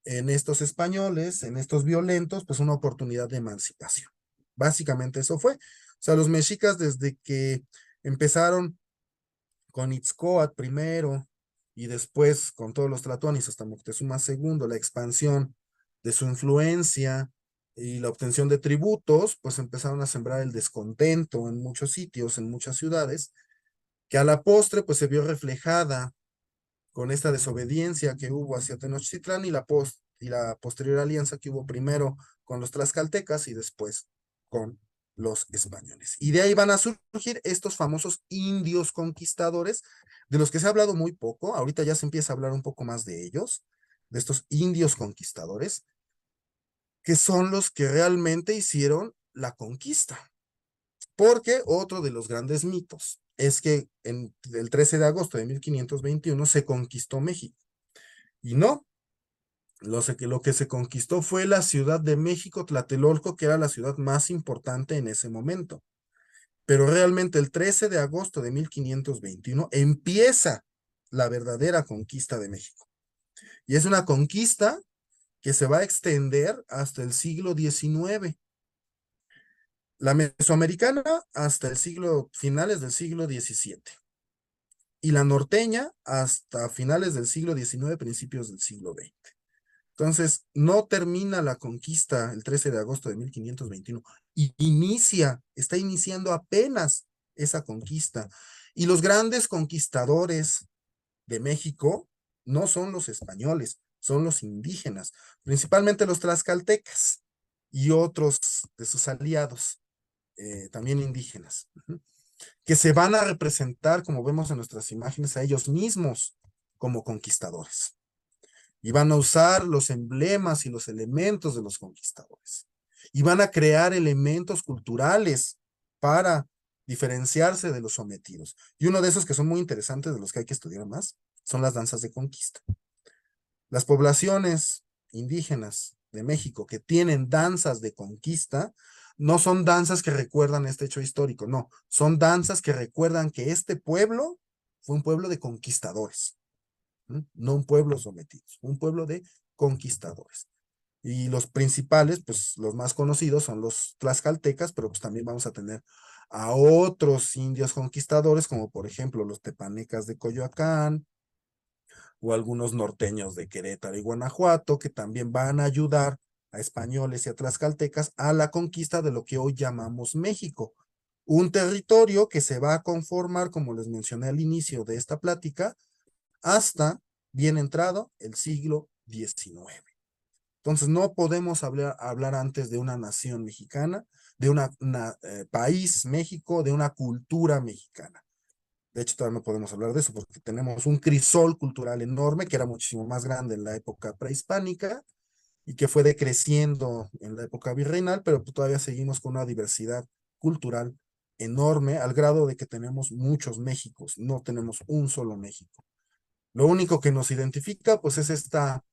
en estos españoles, en estos violentos, pues una oportunidad de emancipación. Básicamente eso fue. O sea, los mexicas desde que empezaron con Itzcoat primero y después con todos los tlatoanis hasta Moctezuma II, la expansión de su influencia y la obtención de tributos, pues empezaron a sembrar el descontento en muchos sitios, en muchas ciudades, que a la postre pues se vio reflejada con esta desobediencia que hubo hacia Tenochtitlán y la posterior alianza que hubo primero con los tlaxcaltecas y después con los españoles. Y de ahí van a surgir estos famosos indios conquistadores, de los que se ha hablado muy poco, ahorita ya se empieza a hablar un poco más de ellos, de estos indios conquistadores, que son los que realmente hicieron la conquista. Porque otro de los grandes mitos es que el 13 de agosto de 1521 se conquistó México. Y no, lo que se conquistó fue la ciudad de México, Tlatelolco, que era la ciudad más importante en ese momento. Pero realmente el 13 de agosto de 1521 empieza la verdadera conquista de México. Y es una conquista que se va a extender hasta el siglo XIX. La mesoamericana hasta el siglo, finales del siglo XVII. Y la norteña hasta finales del siglo XIX, principios del siglo XX. Entonces, no termina la conquista el 13 de agosto de 1521 y está iniciando apenas esa conquista. Y los grandes conquistadores de México no son los españoles, son los indígenas, principalmente los tlaxcaltecas y otros de sus aliados, también indígenas, que se van a representar, como vemos en nuestras imágenes, a ellos mismos como conquistadores. Y van a usar los emblemas y los elementos de los conquistadores. Y van a crear elementos culturales para diferenciarse de los sometidos. Y uno de esos que son muy interesantes, de los que hay que estudiar más, son las danzas de conquista. Las poblaciones indígenas de México que tienen danzas de conquista no son danzas que recuerdan este hecho histórico, no, son danzas que recuerdan que este pueblo fue un pueblo de conquistadores, no un pueblo sometido, un pueblo de conquistadores. Y los principales, pues los más conocidos son los tlaxcaltecas, pero pues también vamos a tener a otros indios conquistadores, como por ejemplo los tepanecas de Coyoacán, o algunos norteños de Querétaro y Guanajuato, que también van a ayudar a españoles y a tlaxcaltecas a la conquista de lo que hoy llamamos México. Un territorio que se va a conformar, como les mencioné al inicio de esta plática, hasta bien entrado el siglo XIX. Entonces, no podemos hablar antes de una nación mexicana, de un país México, de una cultura mexicana. De hecho, todavía no podemos hablar de eso porque tenemos un crisol cultural enorme que era muchísimo más grande en la época prehispánica y que fue decreciendo en la época virreinal, pero pues todavía seguimos con una diversidad cultural enorme al grado de que tenemos muchos Méxicos, no tenemos un solo México. Lo único que nos identifica pues es esta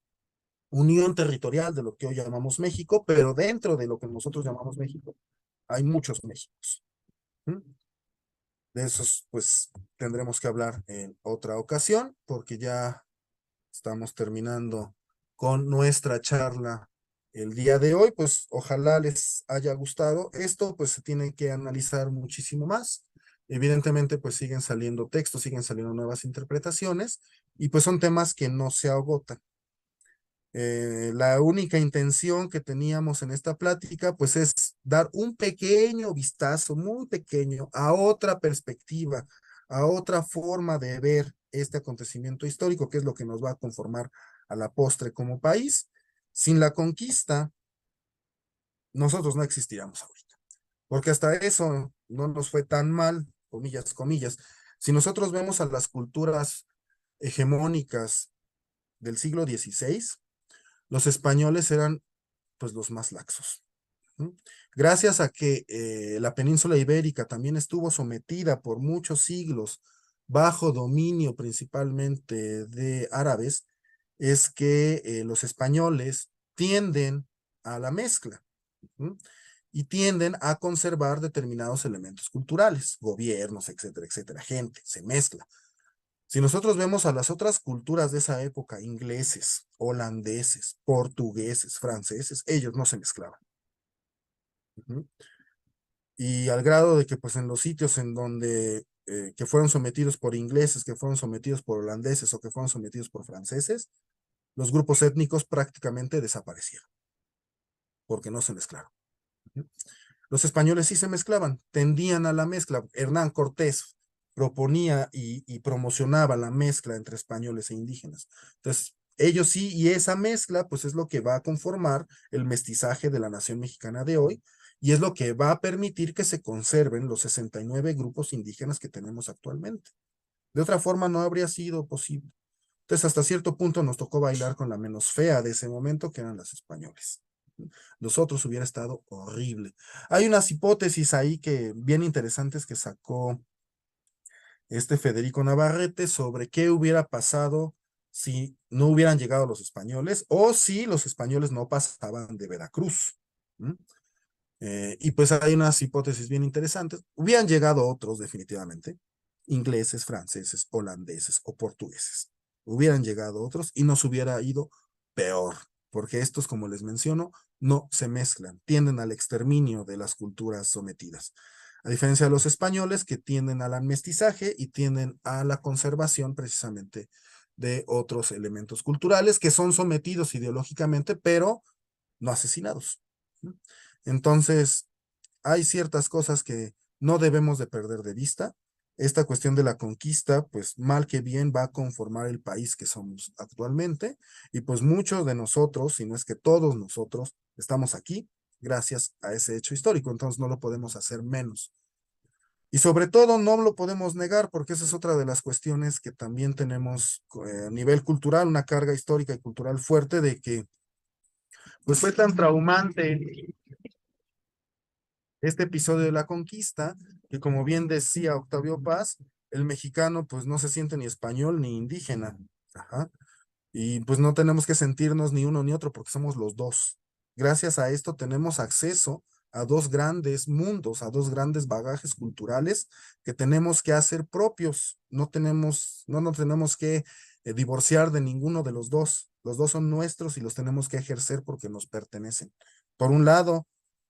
unión territorial de lo que hoy llamamos México, pero dentro de lo que nosotros llamamos México hay muchos Méxicos. ¿Mm? De esos, pues, tendremos que hablar en otra ocasión, porque ya estamos terminando con nuestra charla el día de hoy. Pues, ojalá les haya gustado. Esto, pues, se tiene que analizar muchísimo más. Evidentemente, pues, siguen saliendo textos, siguen saliendo nuevas interpretaciones, y pues son temas que no se agotan. La única intención que teníamos en esta plática, pues es dar un pequeño vistazo, muy pequeño, a otra perspectiva, a otra forma de ver este acontecimiento histórico, que es lo que nos va a conformar a la postre como país. Sin la conquista, nosotros no existiríamos ahorita, porque hasta eso no nos fue tan mal, comillas, comillas. Si nosotros vemos a las culturas hegemónicas del siglo XVI, los españoles eran pues los más laxos. ¿Mm? Gracias a que la península ibérica también estuvo sometida por muchos siglos bajo dominio principalmente de árabes, es que los españoles tienden a la mezcla. ¿Mm? Y tienden a conservar determinados elementos culturales, gobiernos, etcétera, etcétera, gente, se mezcla. Si nosotros vemos a las otras culturas de esa época, ingleses, holandeses, portugueses, franceses, ellos no se mezclaban. Ujú. Y al grado de que pues en los sitios en donde que fueron sometidos por ingleses, que fueron sometidos por holandeses o que fueron sometidos por franceses, los grupos étnicos prácticamente desaparecieron porque no se mezclaron. Ujú. Los españoles sí se mezclaban, tendían a la mezcla. Hernán Cortés proponía y promocionaba la mezcla entre españoles e indígenas. Entonces, ellos sí, y esa mezcla, pues es lo que va a conformar el mestizaje de la nación mexicana de hoy, y es lo que va a permitir que se conserven los 69 grupos indígenas que tenemos actualmente. De otra forma, no habría sido posible. Entonces, hasta cierto punto nos tocó bailar con la menos fea de ese momento, que eran las españoles. Los otros hubiera estado horrible. Hay unas hipótesis ahí que bien interesantes que sacó este Federico Navarrete sobre qué hubiera pasado si no hubieran llegado los españoles o si los españoles no pasaban de Veracruz. ¿Mm? Y pues hay unas hipótesis bien interesantes. Hubieran llegado otros definitivamente, ingleses, franceses, holandeses o portugueses. Hubieran llegado otros y nos hubiera ido peor, porque estos, como les menciono, no se mezclan, tienden al exterminio de las culturas sometidas. A diferencia de los españoles que tienden al mestizaje y tienden a la conservación precisamente de otros elementos culturales que son sometidos ideológicamente, pero no asesinados. Entonces, hay ciertas cosas que no debemos de perder de vista. Esta cuestión de la conquista, pues mal que bien va a conformar el país que somos actualmente. Y pues muchos de nosotros, si no es que todos nosotros, estamos aquí gracias a ese hecho histórico. Entonces no lo podemos hacer menos. Y sobre todo no lo podemos negar porque esa es otra de las cuestiones que también tenemos a nivel cultural, una carga histórica y cultural fuerte de que pues fue tan traumante este episodio de la conquista, que como bien decía Octavio Paz, el mexicano pues no se siente ni español ni indígena. Ajá. Y pues no tenemos que sentirnos ni uno ni otro porque somos los dos. Gracias a esto tenemos acceso a dos grandes mundos, a dos grandes bagajes culturales que tenemos que hacer propios. No nos tenemos que divorciar de ninguno de los dos. Los dos son nuestros y los tenemos que ejercer porque nos pertenecen. Por un lado,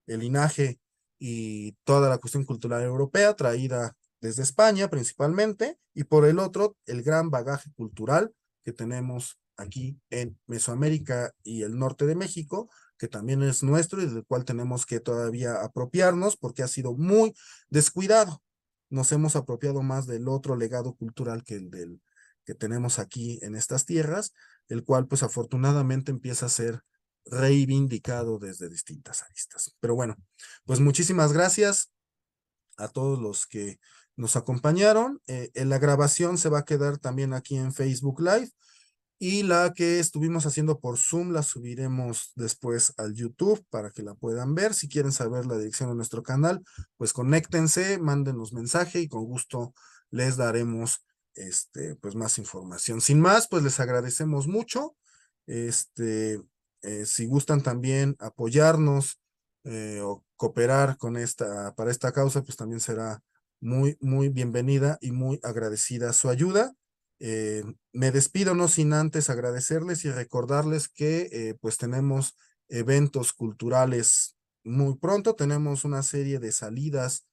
el linaje y toda la cuestión cultural europea traída desde España principalmente, y por el otro, el gran bagaje cultural que tenemos aquí en Mesoamérica y el norte de México, que también es nuestro y del cual tenemos que todavía apropiarnos porque ha sido muy descuidado. Nos hemos apropiado más del otro legado cultural que el del que tenemos aquí en estas tierras, el cual pues afortunadamente empieza a ser reivindicado desde distintas aristas. Pero bueno, pues muchísimas gracias a todos los que nos acompañaron. La grabación se va a quedar también aquí en Facebook Live y la que estuvimos haciendo por Zoom la subiremos después al YouTube para que la puedan ver. Si quieren saber la dirección de nuestro canal, pues conéctense, mándenos mensaje y con gusto les daremos pues más información. Sin más, pues les agradecemos mucho. Este, si gustan también apoyarnos o cooperar con para esta causa, pues también será muy, muy bienvenida y muy agradecida su ayuda. Me despido no sin antes agradecerles y recordarles que pues tenemos eventos culturales muy pronto, tenemos una serie de salidas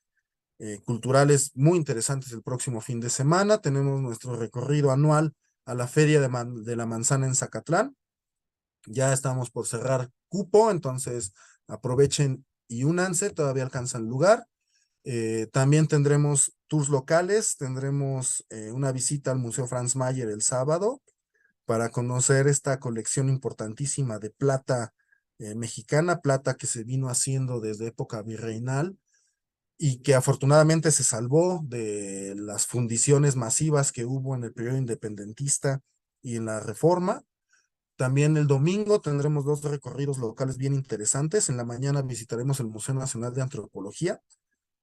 culturales muy interesantes el próximo fin de semana, tenemos nuestro recorrido anual a la Feria de la Manzana en Zacatlán, ya estamos por cerrar cupo, entonces aprovechen y únanse, todavía alcanzan lugar. También tendremos tours locales, tendremos una visita al Museo Franz Mayer el sábado para conocer esta colección importantísima de plata mexicana, plata que se vino haciendo desde época virreinal y que afortunadamente se salvó de las fundiciones masivas que hubo en el periodo independentista y en la Reforma. También el domingo tendremos dos recorridos locales bien interesantes. En la mañana visitaremos el Museo Nacional de Antropología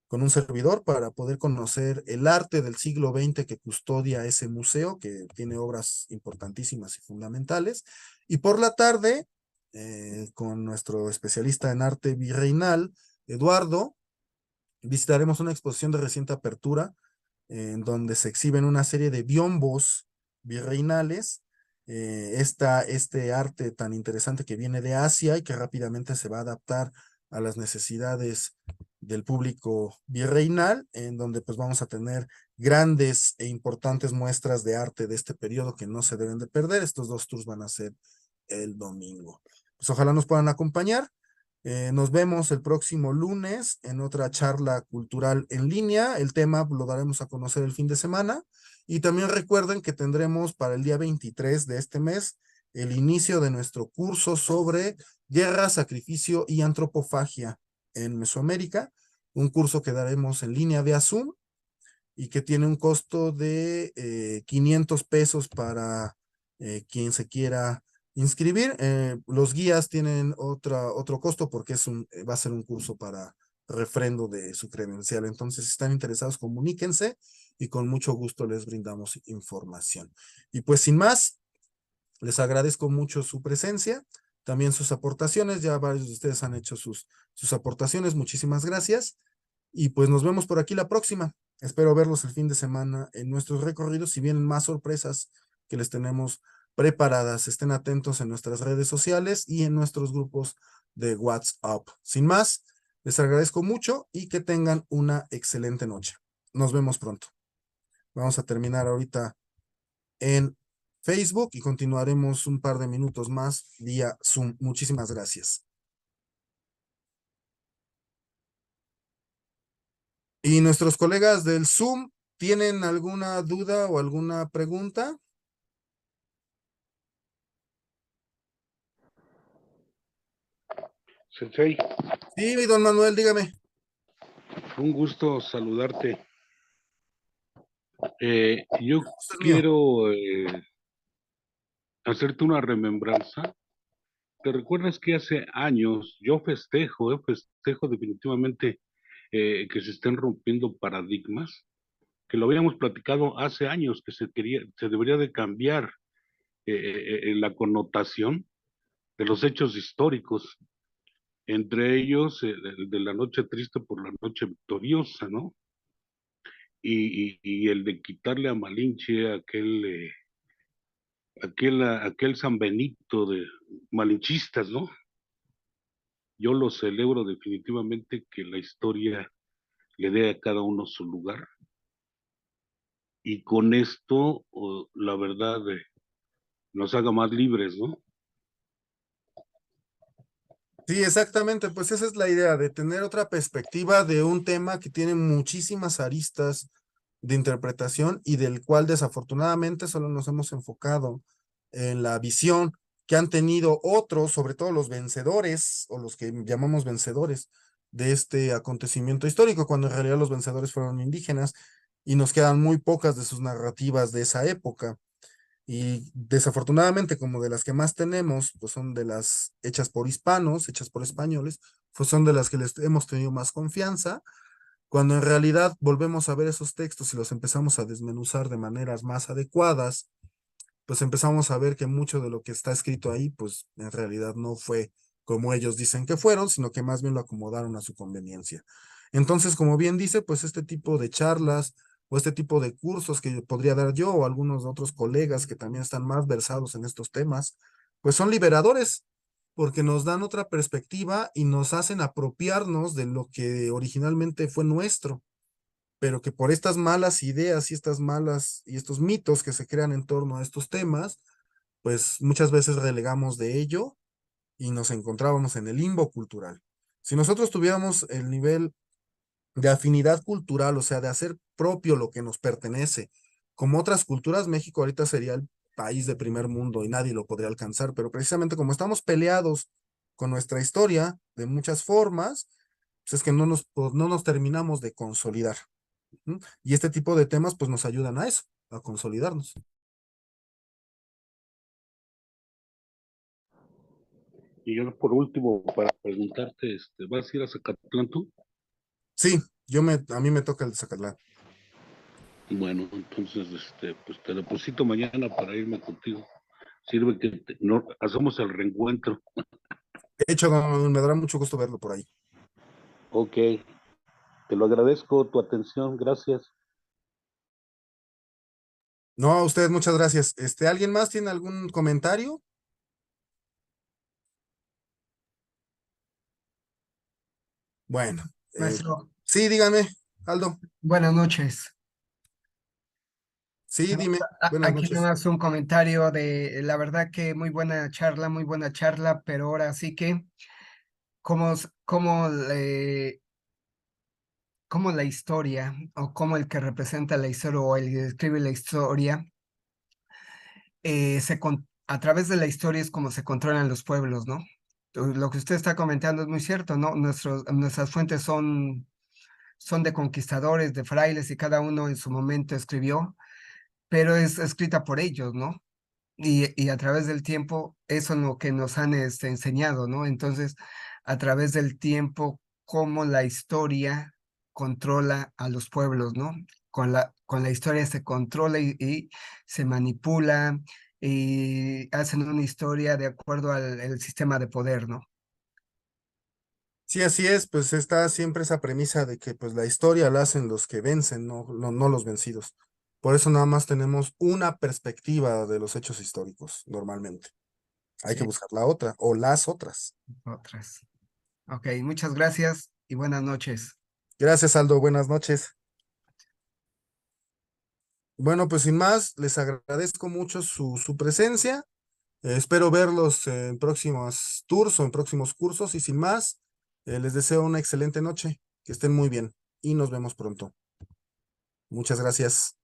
con un servidor para poder conocer el arte del siglo XX que custodia ese museo, que tiene obras importantísimas y fundamentales. Y por la tarde, con nuestro especialista en arte virreinal, Eduardo, visitaremos una exposición de reciente apertura en donde se exhiben una serie de biombos virreinales, este arte tan interesante que viene de Asia y que rápidamente se va a adaptar a las necesidades del público virreinal, en donde pues vamos a tener grandes e importantes muestras de arte de este periodo que no se deben de perder. Estos dos tours van a ser el domingo. Pues ojalá nos puedan acompañar. Nos vemos el próximo lunes en otra charla cultural en línea. El tema lo daremos a conocer el fin de semana. Y también recuerden que tendremos para el día 23 de este mes el inicio de nuestro curso sobre guerra, sacrificio y antropofagia en Mesoamérica. Un curso que daremos en línea vía Zoom y que tiene un costo de 500 pesos para quien se quiera inscribir. Los guías tienen otro costo porque va a ser un curso para refrendo de su credencial. Entonces, si están interesados, comuníquense y con mucho gusto les brindamos información. Y pues sin más, les agradezco mucho su presencia, también sus aportaciones. Ya varios de ustedes han hecho sus aportaciones. Muchísimas gracias. Y pues nos vemos por aquí la próxima. Espero verlos el fin de semana en nuestros recorridos. Si vienen más sorpresas que les tenemos preparadas, estén atentos en nuestras redes sociales y en nuestros grupos de WhatsApp. Sin más, les agradezco mucho y que tengan una excelente noche. Nos vemos pronto. Vamos a terminar ahorita en Facebook y continuaremos un par de minutos más vía Zoom. Muchísimas gracias. ¿Y nuestros colegas del Zoom tienen alguna duda o alguna pregunta? Sensei, Sí, mi don Manuel, dígame. un gusto saludarte. Yo Gusto es mío. quiero hacerte una remembranza. ¿Te recuerdas que hace años yo festejo definitivamente que se estén rompiendo paradigmas? Que lo habíamos platicado hace años, que se debería de cambiar la connotación de los hechos históricos, entre ellos el de la noche triste por la noche victoriosa, ¿no? Y el de quitarle a Malinche aquel aquel San Benito de malinchistas, ¿no? Yo lo celebro definitivamente que la historia le dé a cada uno su lugar y con esto, la verdad, nos haga más libres, ¿no? Sí, exactamente, pues esa es la idea de tener otra perspectiva de un tema que tiene muchísimas aristas de interpretación y del cual desafortunadamente solo nos hemos enfocado en la visión que han tenido otros, sobre todo los vencedores o los que llamamos vencedores de este acontecimiento histórico, cuando en realidad los vencedores fueron indígenas y nos quedan muy pocas de sus narrativas de esa época. Y desafortunadamente, como de las que más tenemos, pues son de las hechas por hispanos, hechas por españoles, pues son de las que les hemos tenido más confianza, cuando en realidad volvemos a ver esos textos y los empezamos a desmenuzar de maneras más adecuadas, pues empezamos a ver que mucho de lo que está escrito ahí, pues en realidad no fue como ellos dicen que fueron, sino que más bien lo acomodaron a su conveniencia. Entonces, como bien dice, pues este tipo de charlas o este tipo de cursos que podría dar yo o algunos otros colegas que también están más versados en estos temas, pues son liberadores porque nos dan otra perspectiva y nos hacen apropiarnos de lo que originalmente fue nuestro, pero que por estas malas ideas y estas malas y estos mitos que se crean en torno a estos temas, pues muchas veces relegamos de ello y nos encontrábamos en el limbo cultural. Si nosotros tuviéramos el nivel de afinidad cultural, o sea, de hacer propio lo que nos pertenece, como otras culturas, México ahorita sería el país de primer mundo y nadie lo podría alcanzar, pero precisamente como estamos peleados con nuestra historia de muchas formas, pues es que no nos terminamos de consolidar. ¿Mm? Y este tipo de temas pues nos ayudan a eso, a consolidarnos. Y yo por último, para preguntarte, ¿vas a ir a Zacatlán tú? Sí, a mí me toca el Zacatlán. Bueno, entonces, pues te deposito mañana para irme contigo. Sirve que no, hacemos el reencuentro. De hecho, me dará mucho gusto verlo por ahí. Ok, te lo agradezco tu atención, gracias. No, a ustedes muchas gracias. ¿Alguien más tiene algún comentario? Bueno, Maestro, sí, dígame, Aldo. buenas noches. Sí, dime. Buenas Aquí noches. nomás un comentario de, la verdad que muy buena charla, pero ahora sí que, como, como, como la historia, o como el que representa la historia, o el que escribe la historia, a través de la historia es como se controlan los pueblos, ¿no? Lo que usted está comentando es muy cierto, ¿no? Nuestras fuentes son de conquistadores, de frailes, y cada uno en su momento escribió, pero es escrita por ellos, ¿no? Y a través del tiempo, eso es lo que nos han enseñado, ¿no? Entonces, a través del tiempo, cómo la historia controla a los pueblos, ¿no? Con la historia se controla y se manipula y hacen una historia de acuerdo al el sistema de poder, ¿no? Sí, así es, pues está siempre esa premisa de que pues la historia la hacen los que vencen, no los vencidos. Por eso nada más tenemos una perspectiva de los hechos históricos, normalmente. Hay que Sí, buscar la otra o las otras. otras. Ok, muchas gracias y buenas noches. Gracias, Aldo. Buenas noches. Bueno, pues sin más, les agradezco mucho su presencia. Espero verlos en próximos tours o en próximos cursos y sin más, les deseo una excelente noche. Que estén muy bien y nos vemos pronto. Muchas gracias.